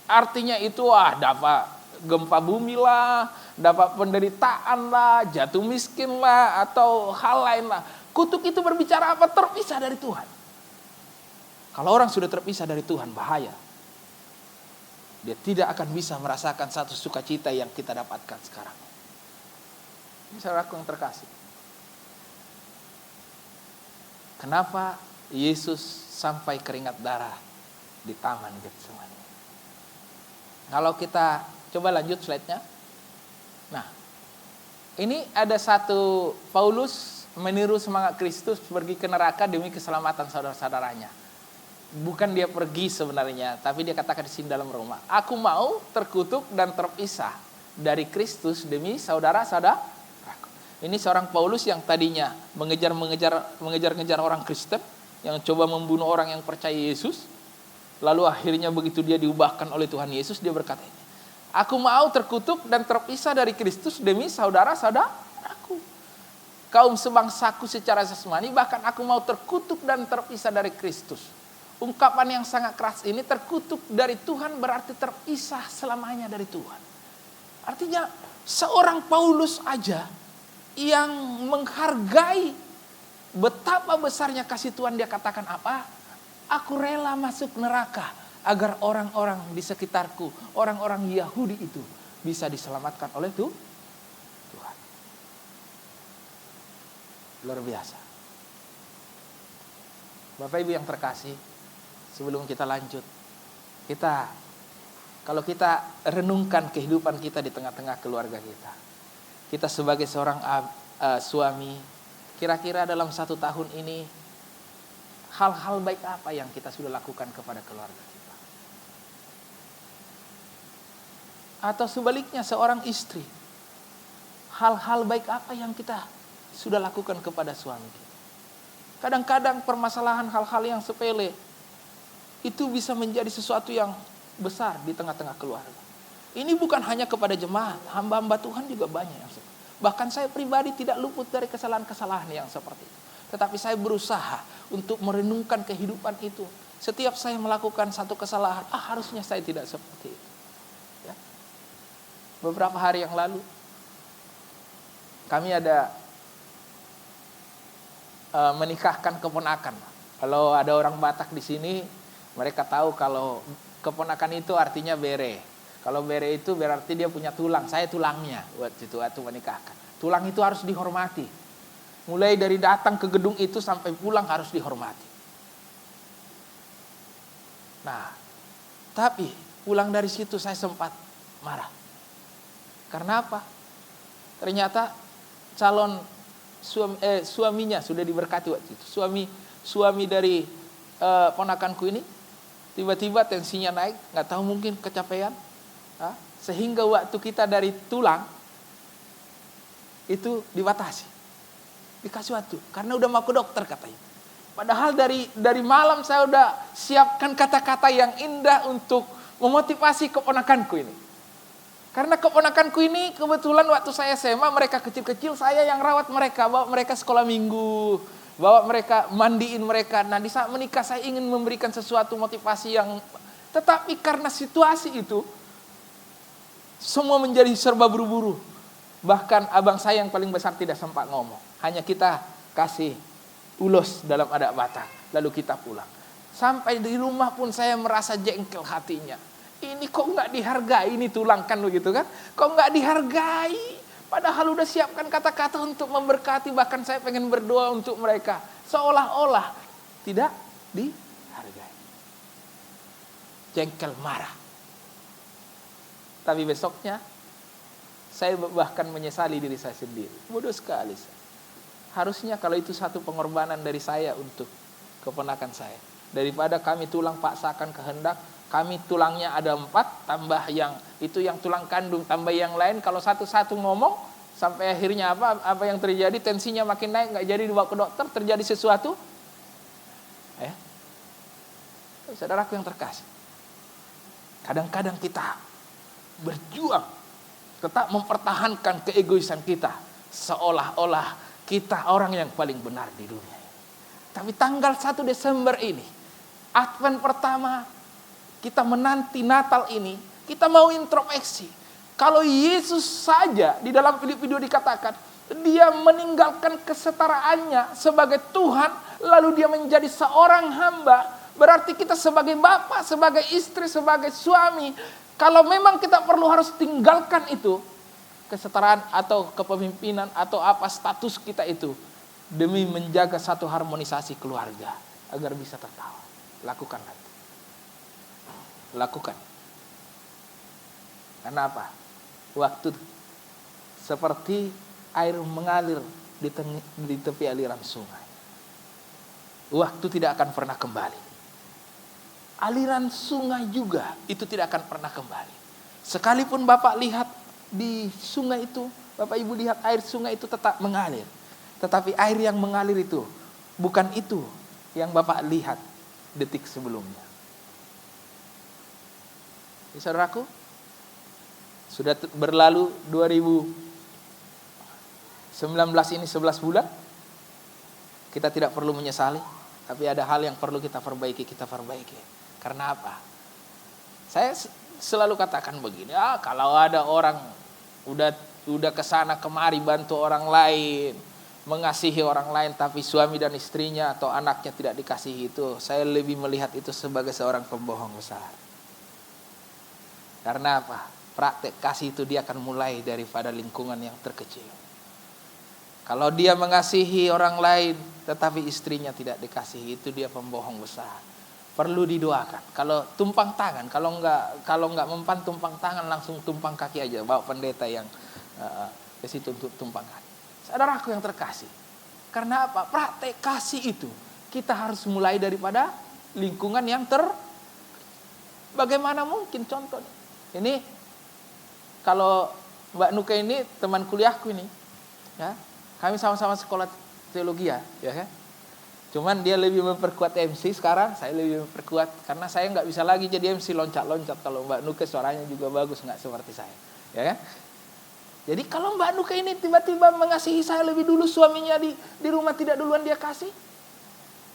artinya itu dapat gempa bumi lah, dapat penderitaan lah, jatuh miskin lah, atau hal lain lah. Kutuk itu berbicara apa? Terpisah dari Tuhan. Kalau orang sudah terpisah dari Tuhan, bahaya. Dia tidak akan bisa merasakan satu sukacita yang kita dapatkan sekarang. Ini saudaraku yang terkasih. Kenapa Yesus sampai keringat darah di Taman Getsemani? Kalau kita coba lanjut slide-nya. Nah, ini ada satu Paulus meniru semangat Kristus pergi ke neraka demi keselamatan saudara-saudaranya. Bukan dia pergi sebenarnya, tapi dia katakan di sini dalam Roma, aku mau terkutuk dan terpisah dari Kristus demi saudara-saudaraku. Ini seorang Paulus yang tadinya mengejar-ngejar orang Kristen, yang coba membunuh orang yang percaya Yesus. Lalu akhirnya begitu dia diubahkan oleh Tuhan Yesus, dia berkata ini, aku mau terkutuk dan terpisah dari Kristus demi saudara-saudaraku. Kaum sebangsaku secara jasmani, bahkan aku mau terkutuk dan terpisah dari Kristus. Ungkapan yang sangat keras ini, terkutuk dari Tuhan berarti terpisah selamanya dari Tuhan. Artinya seorang Paulus aja yang menghargai betapa besarnya kasih Tuhan, dia katakan apa? Aku rela masuk neraka agar orang-orang di sekitarku, orang-orang Yahudi itu bisa diselamatkan oleh Tuhan. Luar biasa. Bapak Ibu yang terkasih, sebelum kita lanjut, kalau kita renungkan kehidupan kita di tengah-tengah keluarga kita sebagai seorang suami, kira-kira dalam 1 tahun ini hal-hal baik apa yang kita sudah lakukan kepada keluarga kita? Atau sebaliknya seorang istri, hal-hal baik apa yang kita sudah lakukan kepada suami kita? Kadang-kadang permasalahan hal-hal yang sepele itu bisa menjadi sesuatu yang besar di tengah-tengah keluarga. Ini bukan hanya kepada jemaat, hamba-hamba Tuhan juga banyak yang seperti itu. Bahkan saya pribadi tidak luput dari kesalahan-kesalahan yang seperti itu. Tetapi saya berusaha untuk merenungkan kehidupan itu. Setiap saya melakukan satu kesalahan, harusnya saya tidak seperti itu. Ya. Beberapa hari yang lalu, kami ada menikahkan keponakan. Kalau ada orang Batak di sini, mereka tahu kalau keponakan itu artinya bere. Kalau bere itu berarti dia punya tulang. Saya tulangnya waktu menikahkan. Tulang itu harus dihormati. Mulai dari datang ke gedung itu sampai pulang harus dihormati. Nah, tapi pulang dari situ saya sempat marah. Karena apa? Ternyata calon suaminya sudah diberkati waktu itu. Suami dari ponakanku ini tiba-tiba tensinya naik, nggak tahu mungkin kecapean, sehingga waktu kita dari tulang itu dibatasi, dikasih waktu karena udah mau ke dokter katanya. Padahal dari malam saya udah siapkan kata-kata yang indah untuk memotivasi keponakanku ini. Karena keponakanku ini kebetulan waktu saya SMA, mereka kecil-kecil, saya yang rawat mereka, bawa mereka sekolah minggu, bawa mereka, mandiin mereka. Nah, di saat menikah saya ingin memberikan sesuatu motivasi yang, tetapi karena situasi itu semua menjadi serba buru-buru. Bahkan abang saya yang paling besar tidak sempat ngomong. Hanya kita kasih ulos dalam adat Batak, lalu kita pulang. Sampai di rumah pun saya merasa jengkel hatinya. Ini kok nggak dihargai, ini tulang kan begitu kan? Kok nggak dihargai? Padahal udah siapkan kata-kata untuk memberkati, bahkan saya pengen berdoa untuk mereka. Seolah-olah tidak dihargai. Jengkel, marah. Tapi besoknya saya bahkan menyesali diri saya sendiri. Bodoh sekali saya. Harusnya kalau itu satu pengorbanan dari saya untuk keponakan saya. Daripada kami tulang paksakan kehendak, kami tulangnya ada 4, tambah yang itu yang tulang kandung, tambah yang lain. Kalau satu-satu ngomong, sampai akhirnya apa yang terjadi? Tensinya makin naik, nggak jadi dibawa ke dokter, terjadi sesuatu. Saudaraku yang terkasih, kadang-kadang kita berjuang, tetap mempertahankan keegoisan kita, seolah-olah kita orang yang paling benar di dunia. Tapi tanggal 1 Desember ini, Advent pertama, kita menanti Natal ini, kita mau introspeksi. Kalau Yesus saja di dalam Filipi 2 dikatakan, dia meninggalkan kesetaraannya sebagai Tuhan, lalu dia menjadi seorang hamba. Berarti kita sebagai bapak, sebagai istri, sebagai suami, kalau memang kita perlu harus tinggalkan itu, kesetaraan atau kepemimpinan atau apa status kita itu, demi menjaga satu harmonisasi keluarga agar bisa tertawa. Lakukanlah itu. Lakukan. Karena apa? Waktu seperti air mengalir di tepi aliran sungai. Waktu tidak akan pernah kembali. Aliran sungai juga itu tidak akan pernah kembali. Sekalipun Bapak lihat di sungai itu, Bapak Ibu lihat air sungai itu tetap mengalir. Tetapi air yang mengalir itu bukan itu yang Bapak lihat detik sebelumnya. Saudaraku, sudah berlalu 2019 ini 11 bulan. Kita tidak perlu menyesali, tapi ada hal yang perlu kita perbaiki, Karena apa? Saya selalu katakan begini, kalau ada orang udah kesana kemari bantu orang lain, mengasihi orang lain, tapi suami dan istrinya atau anaknya tidak dikasihi, itu saya lebih melihat itu sebagai seorang pembohong besar. Karena apa? Praktek kasih itu dia akan mulai daripada lingkungan yang terkecil. Kalau dia mengasihi orang lain tetapi istrinya tidak dikasihi, itu dia pembohong besar. Perlu didoakan. Kalau tumpang tangan, kalau nggak mempan tumpang tangan, langsung tumpang kaki aja, bawa pendeta yang ke situ untuk tumpang kaki. Saudaraku yang terkasih, karena apa? Praktek kasih itu kita harus mulai daripada lingkungan yang bagaimana mungkin contohnya. Ini kalau Mbak Nuka ini teman kuliahku ini, ya, kami sama-sama sekolah teologi ya kan. Cuman dia lebih memperkuat MC sekarang, saya lebih memperkuat karena saya nggak bisa lagi jadi MC loncat-loncat. Kalau Mbak Nuka suaranya juga bagus, nggak seperti saya, ya kan. Jadi kalau Mbak Nuka ini tiba-tiba mengasihi saya lebih dulu, suaminya di rumah tidak duluan dia kasih,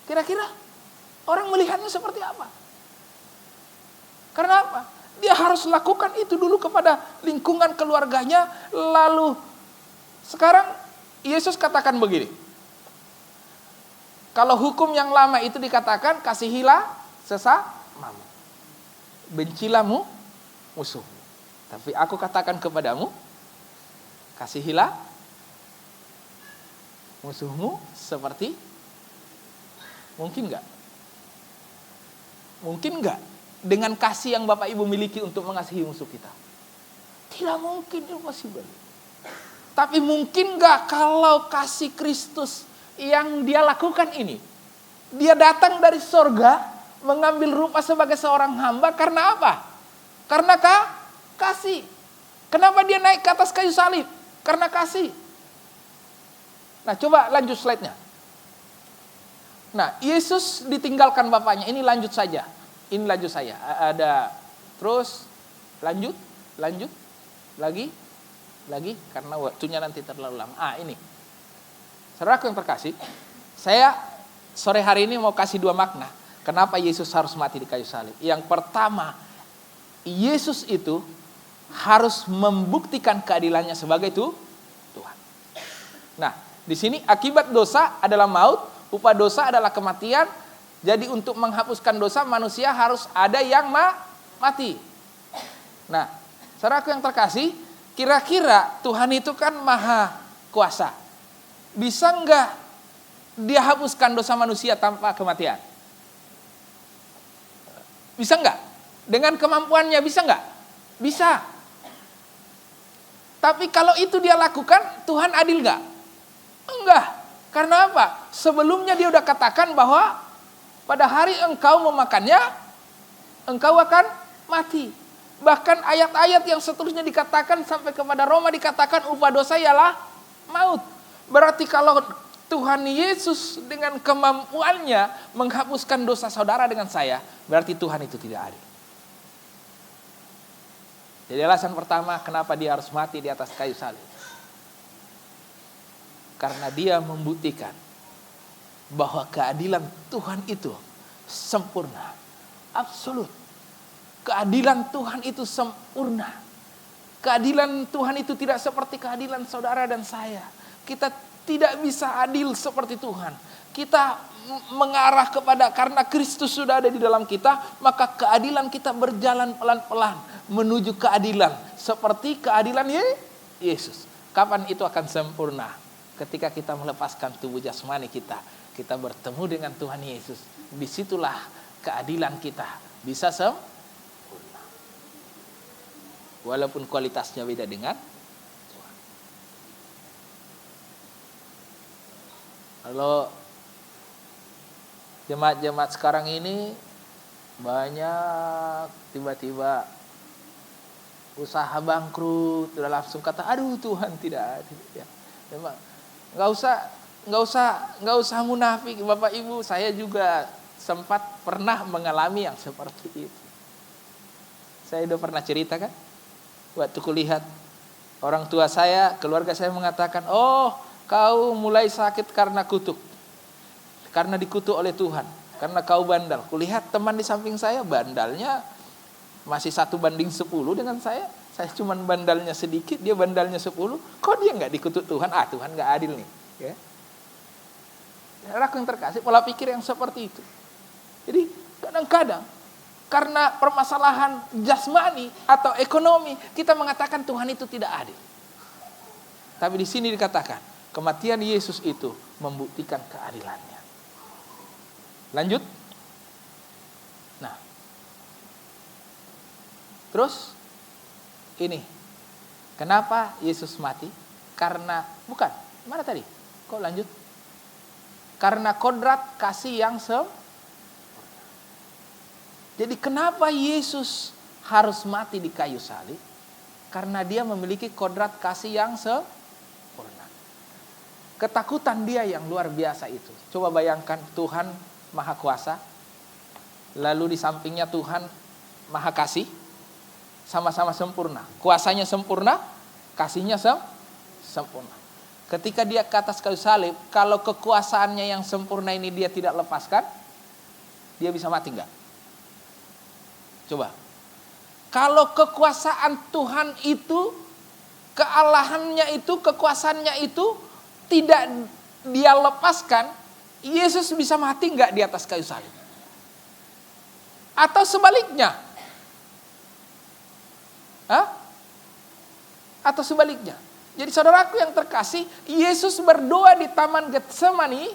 kira-kira orang melihatnya seperti apa? Karena apa? Dia harus lakukan itu dulu kepada lingkungan keluarganya. Lalu sekarang Yesus katakan begini, kalau hukum yang lama itu dikatakan kasihilah sesamamu, bencilah musuhmu. Tapi aku katakan kepadamu, kasihilah musuhmu seperti. Mungkin enggak? Mungkin enggak dengan kasih yang Bapak Ibu miliki untuk mengasihi musuh kita? Tidak mungkin, impossible. Tapi mungkin enggak kalau kasih Kristus yang dia lakukan ini, dia datang dari sorga, mengambil rupa sebagai seorang hamba, karena apa? Karena kasih. Kenapa dia naik ke atas kayu salib? Karena kasih. Nah, coba lanjut slide-nya. Nah, Yesus ditinggalkan Bapaknya. Ini lanjut saja. Ini lanjut saya. Ada terus lanjut, lagi, karena waktunya nanti terlalu lama. Ini. Saudaraku yang terkasih, saya sore hari ini mau kasih 2 makna. Kenapa Yesus harus mati di kayu salib? Yang pertama, Yesus itu harus membuktikan keadilannya sebagai Tuhan. Nah, di sini akibat dosa adalah maut, upah dosa adalah kematian. Jadi untuk menghapuskan dosa manusia harus ada yang mati. Nah, saudaraku yang terkasih, kira-kira Tuhan itu kan maha kuasa. Bisa enggak dia hapuskan dosa manusia tanpa kematian? Bisa enggak? Dengan kemampuannya bisa enggak? Bisa. Tapi kalau itu dia lakukan, Tuhan adil enggak? Enggak. Karena apa? Sebelumnya dia udah katakan bahwa pada hari engkau memakannya, engkau akan mati. Bahkan ayat-ayat yang seterusnya dikatakan sampai kepada Roma dikatakan upah dosa ialah maut. Berarti kalau Tuhan Yesus dengan kemampuannya menghapuskan dosa saudara dengan saya, berarti Tuhan itu tidak adil. Jadi alasan pertama kenapa dia harus mati di atas kayu salib. Karena dia membuktikan bahwa keadilan Tuhan itu sempurna, absolut. Keadilan Tuhan itu sempurna. Keadilan Tuhan itu tidak seperti keadilan saudara dan saya. Kita tidak bisa adil seperti Tuhan. Kita mengarah kepada, karena Kristus sudah ada di dalam kita, maka keadilan kita berjalan pelan-pelan menuju keadilan seperti keadilan Yesus. Kapan itu akan sempurna? Ketika kita melepaskan tubuh jasmani kita bertemu dengan Tuhan Yesus. Disitulah keadilan kita bisa sempurna. Walaupun kualitasnya beda dengan Tuhan. Kalau jemaat-jemaat sekarang ini banyak tiba-tiba usaha bangkrut, udah langsung kata, aduh Tuhan tidak adil. Ya, memang nggak usah munafik, Bapak Ibu. Saya juga sempat pernah mengalami yang seperti itu. Saya udah pernah cerita kan, waktu kulihat orang tua saya, keluarga saya mengatakan, oh kau mulai sakit karena kutuk, karena dikutuk oleh Tuhan, karena kau bandal. Kulihat teman di samping saya bandalnya masih 1:10 dengan saya Saya cuman bandalnya sedikit, dia bandalnya 10. Kok dia nggak dikutuk Tuhan? Tuhan nggak adil nih. Ya. Saudaraku yang terkasih, pola pikir yang seperti itu. Jadi kadang-kadang karena permasalahan jasmani atau ekonomi, kita mengatakan Tuhan itu tidak adil. Tapi di sini dikatakan, kematian Yesus itu membuktikan keadilannya. Lanjut. Nah. Terus ini. Kenapa Yesus mati? Karena bukan. Mana tadi? Kok lanjut? Karena kodrat kasih yang Jadi kenapa Yesus harus mati di kayu salib? Karena dia memiliki kodrat kasih yang sempurna. Ketakutan dia yang luar biasa itu. Coba bayangkan Tuhan Maha Kuasa. Lalu di sampingnya Tuhan Maha Kasih. Sama-sama sempurna. Kuasanya sempurna, kasihnya sempurna. Ketika dia ke atas kayu salib, kalau kekuasaannya yang sempurna ini dia tidak lepaskan, dia bisa mati enggak? Coba. Kalau kekuasaan Tuhan itu, kealahannya itu, kekuasaannya itu tidak dia lepaskan, Yesus bisa mati enggak di atas kayu salib? Atau sebaliknya? Atau sebaliknya? Jadi saudaraku yang terkasih, Yesus berdoa di Taman Getsemani,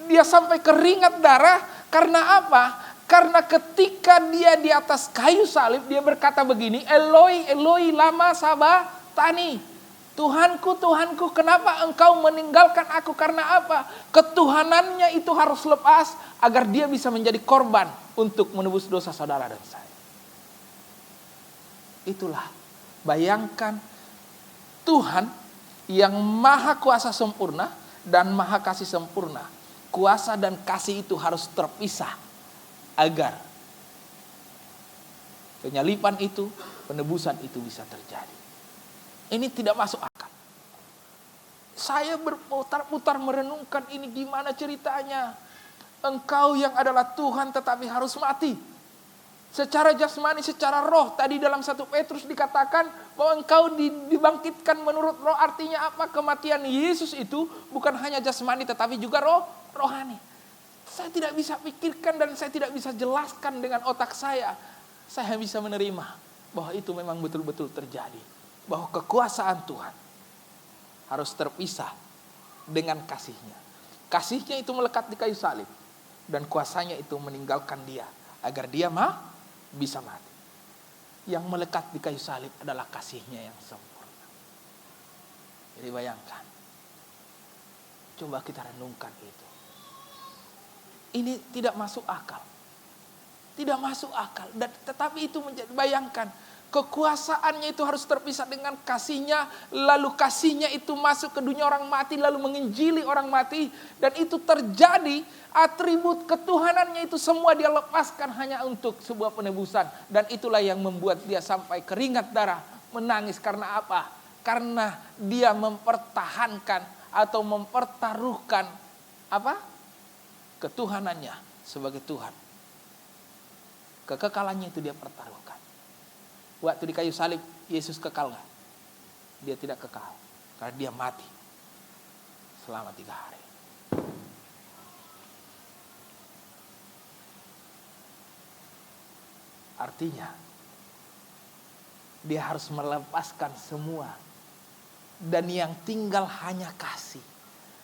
dia sampai keringat darah, karena apa? Karena ketika dia di atas kayu salib, dia berkata begini, Eloi, Eloi, lama sabachthani. Tuhanku, Tuhanku, kenapa engkau meninggalkan aku? Karena apa? Ketuhanannya itu harus lepas, agar dia bisa menjadi korban untuk menebus dosa saudara dan saya. Itulah, bayangkan Tuhan yang maha kuasa sempurna dan maha kasih sempurna. Kuasa dan kasih itu harus terpisah agar penyalipan itu, penebusan itu bisa terjadi. Ini tidak masuk akal. Saya berputar-putar merenungkan ini gimana ceritanya. Engkau yang adalah Tuhan tetapi harus mati. Secara jasmani, secara roh. Tadi dalam 1 Petrus dikatakan bahwa engkau dibangkitkan menurut roh. Artinya apa? Kematian Yesus itu bukan hanya jasmani tetapi juga rohani. Saya tidak bisa pikirkan dan saya tidak bisa jelaskan dengan otak saya. Saya bisa menerima bahwa itu memang betul-betul terjadi. Bahwa kekuasaan Tuhan harus terpisah dengan kasihnya. Kasihnya itu melekat di kayu salib. Dan kuasanya itu meninggalkan dia. Agar dia bisa mati. Yang melekat di kayu salib adalah kasihnya yang sempurna. Jadi bayangkan. Coba kita renungkan itu. Ini tidak masuk akal. Tidak masuk akal. Tetapi itu bayangkan. Kekuasaannya itu harus terpisah dengan kasihnya. Lalu kasihnya itu masuk ke dunia orang mati. Lalu menginjili orang mati. Dan itu terjadi. Atribut ketuhanannya itu semua dia lepaskan hanya untuk sebuah penebusan. Dan itulah yang membuat dia sampai keringat darah. Menangis karena apa? Karena dia mempertahankan atau mempertaruhkan apa? Ketuhanannya sebagai Tuhan. Kekekalannya itu dia pertaruhkan. Waktu di kayu salib, Yesus kekal gak? Dia tidak kekal. Karena dia mati selama 3 hari. Artinya, dia harus melepaskan semua. Dan yang tinggal hanya kasih.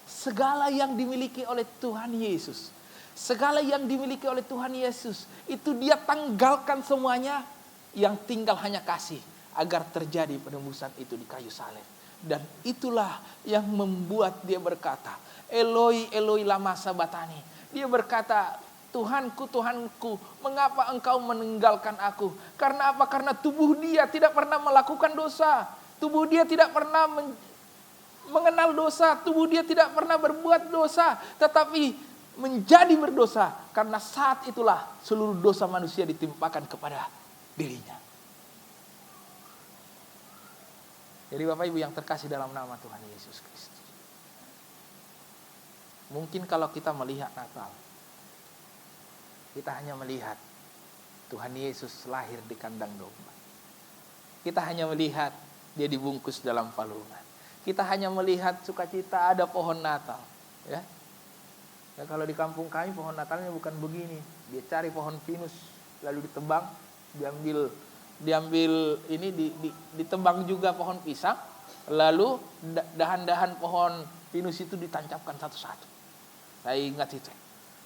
Segala yang dimiliki oleh Tuhan Yesus. Segala yang dimiliki oleh Tuhan Yesus. Itu dia tanggalkan semuanya. Yang tinggal hanya kasih agar terjadi penebusan itu di kayu salib. Dan itulah yang membuat dia berkata, Eloi, Eloi, lama sabachthani. Dia berkata, Tuhanku, Tuhanku, mengapa engkau meninggalkan aku? Karena apa? Karena tubuh dia tidak pernah melakukan dosa. Tubuh dia tidak pernah mengenal dosa. Tubuh dia tidak pernah berbuat dosa. Tetapi menjadi berdosa. Karena saat itulah seluruh dosa manusia ditimpakan kepada dirinya. Jadi Bapak Ibu yang terkasih dalam nama Tuhan Yesus Kristus. Mungkin kalau kita melihat Natal, kita hanya melihat Tuhan Yesus lahir di kandang domba. Kita hanya melihat dia dibungkus dalam palungan. Kita hanya melihat sukacita ada pohon Natal, ya. Ya, kalau di kampung kami pohon Natalnya bukan begini. Dia cari pohon pinus, lalu ditebang, diambil ini ditebang juga pohon pisang, lalu dahan-dahan pohon pinus itu ditancapkan satu-satu. Saya ingat itu,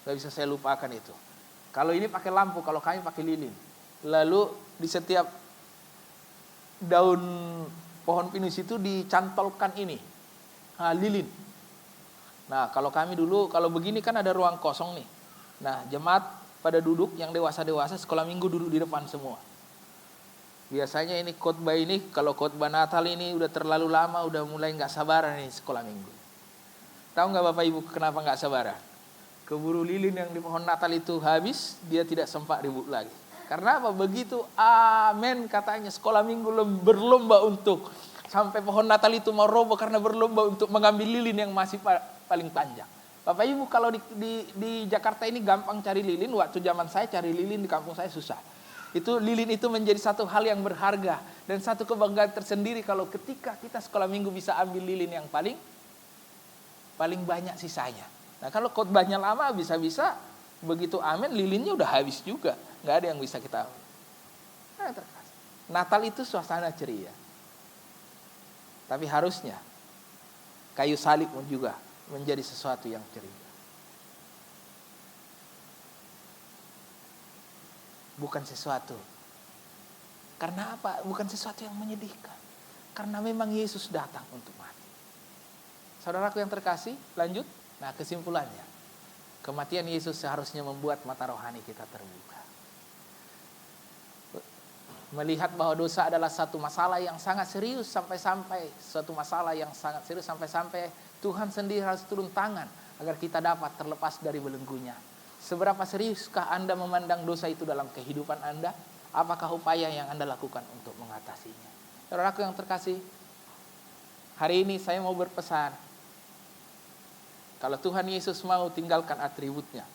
nggak bisa saya lupakan itu. Kalau ini pakai lampu, kalau kami pakai lilin. Lalu di setiap daun pohon pinus itu dicantolkan ini lilin. Nah, kalau kami dulu, kalau begini kan ada ruang kosong nih. Nah, jemaat pada duduk, yang dewasa-dewasa sekolah minggu duduk di depan semua. Biasanya ini khotbah ini, kalau khotbah Natal ini udah terlalu lama, udah mulai nggak sabaran nih sekolah minggu. Tahu nggak Bapak Ibu kenapa nggak sabaran? Keburu lilin yang di pohon Natal itu habis, dia tidak sempat ribut lagi. Karena apa? Begitu amin katanya, sekolah minggu berlomba untuk sampai pohon Natal itu mau roboh karena berlomba untuk mengambil lilin yang masih paling panjang. Bapak Ibu, kalau di Jakarta ini gampang cari lilin. Waktu zaman saya cari lilin di kampung saya susah. Itu lilin itu menjadi satu hal yang berharga dan satu kebanggaan tersendiri kalau ketika kita sekolah minggu bisa ambil lilin yang paling banyak sisanya. Nah, kalau khotbahnya lama bisa-bisa begitu amin lilinnya udah habis juga, nggak ada yang bisa kita ambil. Nah, Natal itu suasana ceria. Tapi harusnya kayu salib pun juga menjadi sesuatu yang ceria. Bukan sesuatu. Karena apa? Bukan sesuatu yang menyedihkan. Karena memang Yesus datang untuk mati. Saudaraku yang terkasih, lanjut. Nah, kesimpulannya. Kematian Yesus seharusnya membuat mata rohani kita terbuka. Melihat bahwa dosa adalah satu masalah yang sangat serius sampai-sampai Tuhan sendiri harus turun tangan agar kita dapat terlepas dari belenggunya. Seberapa seriuskah Anda memandang dosa itu dalam kehidupan Anda? Apakah upaya yang Anda lakukan untuk mengatasinya? Saudaraku yang terkasih, hari ini saya mau berpesan. Kalau Tuhan Yesus mau tinggalkan atributnya,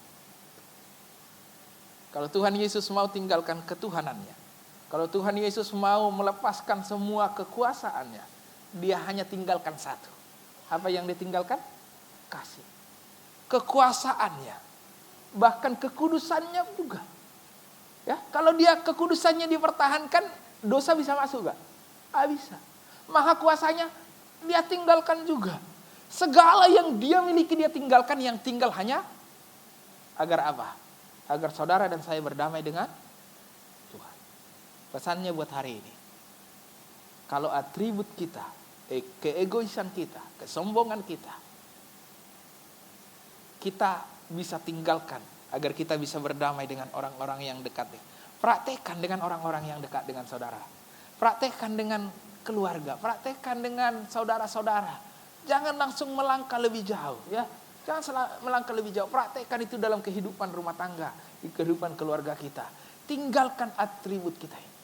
kalau Tuhan Yesus mau tinggalkan ketuhanannya, kalau Tuhan Yesus mau melepaskan semua kekuasaannya, dia hanya tinggalkan satu. Apa yang ditinggalkan? Kasih. Kekuasaannya, bahkan kekudusannya juga. Ya, kalau dia kekudusannya dipertahankan, dosa bisa masuk gak? Bisa. Maha kuasanya dia tinggalkan juga. Segala yang dia miliki dia tinggalkan, yang tinggal hanya agar apa? Agar saudara dan saya berdamai dengan Tuhan. Pesannya buat hari ini. Kalau atribut kita, keegoisan kita, kesombongan kita bisa tinggalkan agar kita bisa berdamai dengan orang-orang yang dekat. Praktekkan dengan orang-orang yang dekat dengan saudara. Praktekkan dengan keluarga, praktekkan dengan saudara-saudara. Jangan langsung melangkah lebih jauh, ya. Jangan melangkah lebih jauh. Praktekkan itu dalam kehidupan rumah tangga, di kehidupan keluarga kita. Tinggalkan atribut kita ini.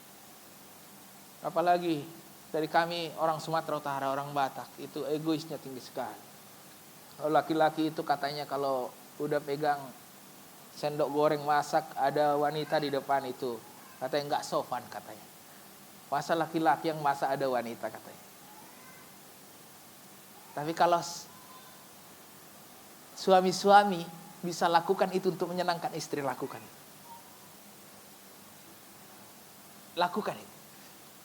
Apalagi dari kami orang Sumatera Utara, orang Batak, itu egoisnya tinggi sekali. Laki-laki itu katanya kalau udah pegang sendok goreng masak ada wanita di depan itu, katanya nggak sopan katanya. Masa laki-laki yang masak ada wanita katanya. Tapi kalau suami-suami bisa lakukan itu untuk menyenangkan istri, lakukan itu. Lakukan itu.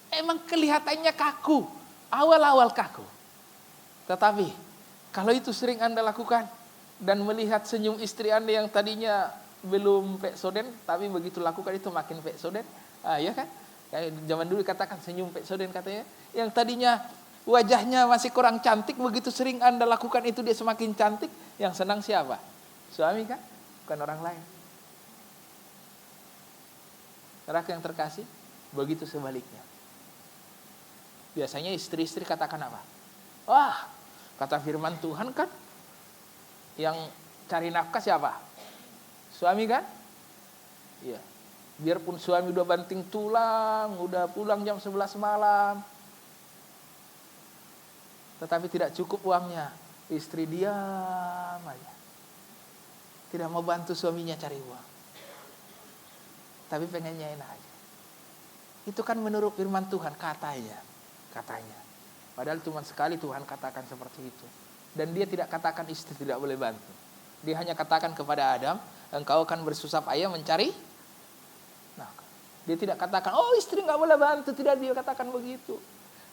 Emang kelihatannya kaku, awal-awal kaku. Tetapi kalau itu sering Anda lakukan dan melihat senyum istri Anda yang tadinya belum peksoden, tapi begitu lakukan itu makin peksoden, ya kan? Kayak zaman dulu katakan senyum peksoden katanya. Yang tadinya wajahnya masih kurang cantik, begitu sering Anda lakukan itu dia semakin cantik. Yang senang siapa? Suami kan? Bukan orang lain. Saudara yang terkasih, begitu sebaliknya. Biasanya istri-istri katakan apa? Wah, kata firman Tuhan kan, yang cari nafkah siapa? Suami kan? Iya. Biarpun suami udah banting tulang, udah pulang jam 11 malam, tetapi tidak cukup uangnya. Istri diam aja. Tidak mau bantu suaminya cari uang. Tapi pengennya enak aja. Itu kan menurut firman Tuhan katanya. Padahal cuma sekali Tuhan katakan seperti itu. Dan dia tidak katakan istri tidak boleh bantu. Dia hanya katakan kepada Adam, engkau akan bersusah payah mencari. Nah, dia tidak katakan, oh istri nggak boleh bantu. Tidak, dia katakan begitu.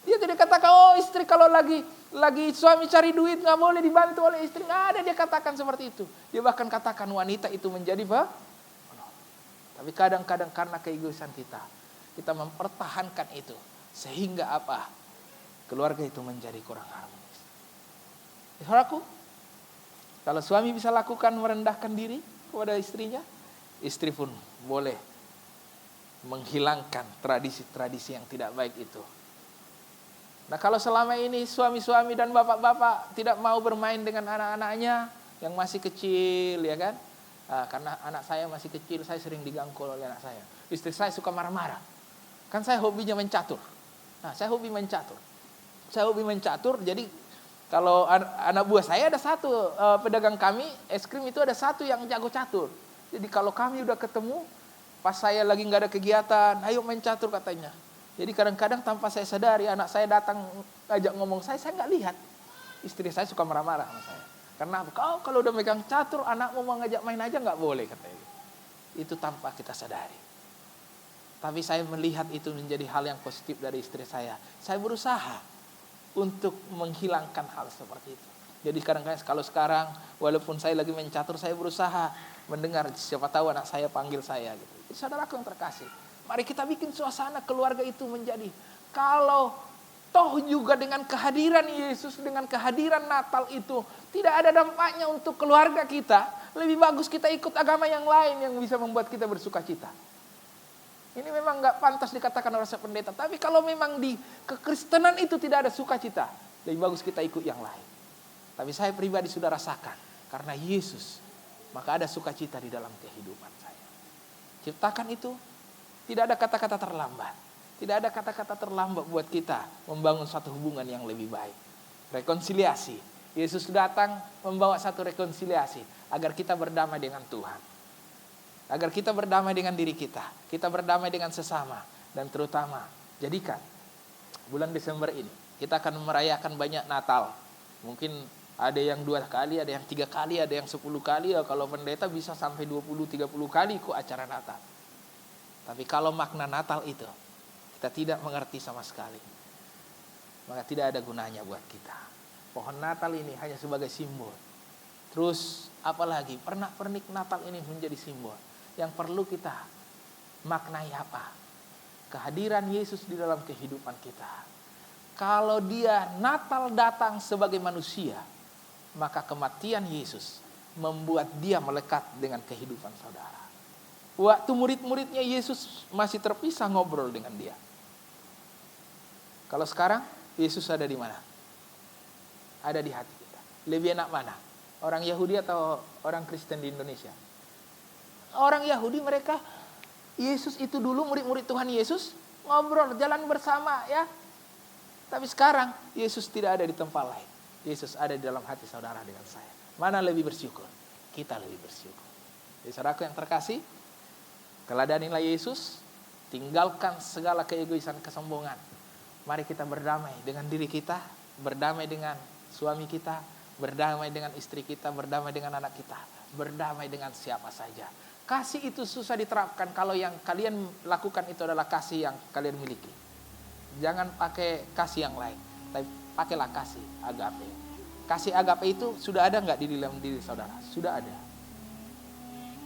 Dia tidak katakan, oh istri kalau lagi suami cari duit nggak boleh dibantu oleh istri. Nggak ada dia katakan seperti itu. Dia bahkan katakan wanita itu menjadi apa? Tapi kadang-kadang karena keegoisan kita mempertahankan itu. Sehingga apa? Keluarga itu menjadi kurang harmonis. Saudaraku, kalau suami bisa lakukan merendahkan diri kepada istrinya, istri pun boleh menghilangkan tradisi-tradisi yang tidak baik itu. Nah, kalau selama ini suami-suami dan bapak-bapak tidak mau bermain dengan anak-anaknya yang masih kecil, ya kan? Karena anak saya masih kecil, saya sering diganggu oleh anak saya. Istri saya suka marah-marah. Kan saya hobinya mencatur. Nah, saya hobi mencatur, jadi kalau anak buah saya ada satu, pedagang kami, es krim itu ada satu yang jago catur. Jadi kalau kami udah ketemu, pas saya lagi gak ada kegiatan, ayo main catur katanya. Jadi kadang-kadang tanpa saya sadari, anak saya datang ajak ngomong saya gak lihat. Istri saya suka marah-marah sama saya. Karena kau kalau udah megang catur, anakmu mau ngajak main aja gak boleh katanya. Itu tanpa kita sadari. Tapi saya melihat itu menjadi hal yang positif dari istri saya. Saya berusaha untuk menghilangkan hal seperti itu. Jadi kadang-kadang kalau sekarang, walaupun saya lagi mencatur, saya berusaha mendengar, siapa tahu anak saya panggil saya gitu. Jadi, saudaraku yang terkasih, mari kita bikin suasana keluarga itu menjadi, kalau toh juga dengan kehadiran Yesus, dengan kehadiran Natal itu tidak ada dampaknya untuk keluarga kita, lebih bagus kita ikut agama yang lain yang bisa membuat kita bersuka cita. Ini memang gak pantas dikatakan oleh pendeta. Tapi kalau memang di kekristenan itu tidak ada sukacita, lebih bagus kita ikut yang lain. Tapi saya pribadi sudah rasakan, karena Yesus, maka ada sukacita di dalam kehidupan saya. Ciptakan itu, tidak ada kata-kata terlambat. Tidak ada kata-kata terlambat buat kita membangun satu hubungan yang lebih baik. Rekonsiliasi. Yesus datang membawa satu rekonsiliasi, agar kita berdamai dengan Tuhan. Agar kita berdamai dengan diri kita berdamai dengan sesama, dan terutama jadikan bulan Desember ini kita akan merayakan banyak Natal. Mungkin ada yang 2 kali, ada yang 3 kali, ada yang 10 kali. Ya, kalau pendeta bisa sampai 20-30 kali ikut acara Natal. Tapi kalau makna Natal itu kita tidak mengerti sama sekali, maka tidak ada gunanya buat kita. Pohon Natal ini hanya sebagai simbol. Terus apalagi pernak-pernik Natal ini menjadi simbol. Yang perlu kita maknai apa? Kehadiran Yesus di dalam kehidupan kita. Kalau dia Natal datang sebagai manusia, maka kematian Yesus membuat dia melekat dengan kehidupan saudara. Waktu murid-muridnya Yesus masih terpisah ngobrol dengan dia. Kalau sekarang Yesus ada di mana? Ada di hati kita. Lebih enak mana? Orang Yahudi atau orang Kristen di Indonesia? Orang Yahudi mereka, Yesus itu dulu murid-murid Tuhan Yesus ngobrol, jalan bersama ya. Tapi sekarang Yesus tidak ada di tempat lain. Yesus ada di dalam hati saudara dengan saya. Mana lebih bersyukur? Kita lebih bersyukur. Jadi saudaraku yang terkasih, teladanilah Yesus, tinggalkan segala keegoisan, kesombongan. Mari kita berdamai dengan diri kita, berdamai dengan suami kita, berdamai dengan istri kita, berdamai dengan anak kita, berdamai dengan siapa saja. Kasih itu susah diterapkan kalau yang kalian lakukan itu adalah kasih yang kalian miliki. Jangan pakai kasih yang lain, tapi pakailah kasih agape. Kasih agape itu sudah ada nggak di dalam diri saudara? Sudah ada.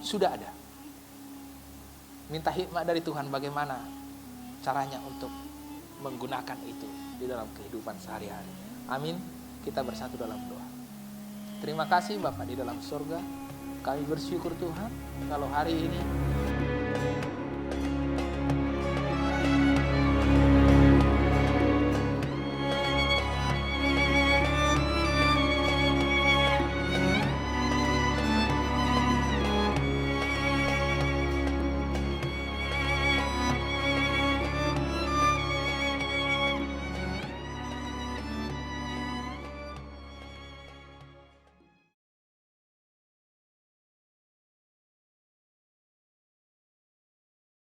Sudah ada. Minta hikmat dari Tuhan bagaimana caranya untuk menggunakan itu di dalam kehidupan sehari-hari. Amin. Kita bersatu dalam doa. Terima kasih Bapa di dalam surga. Kami bersyukur Tuhan kalau hari ini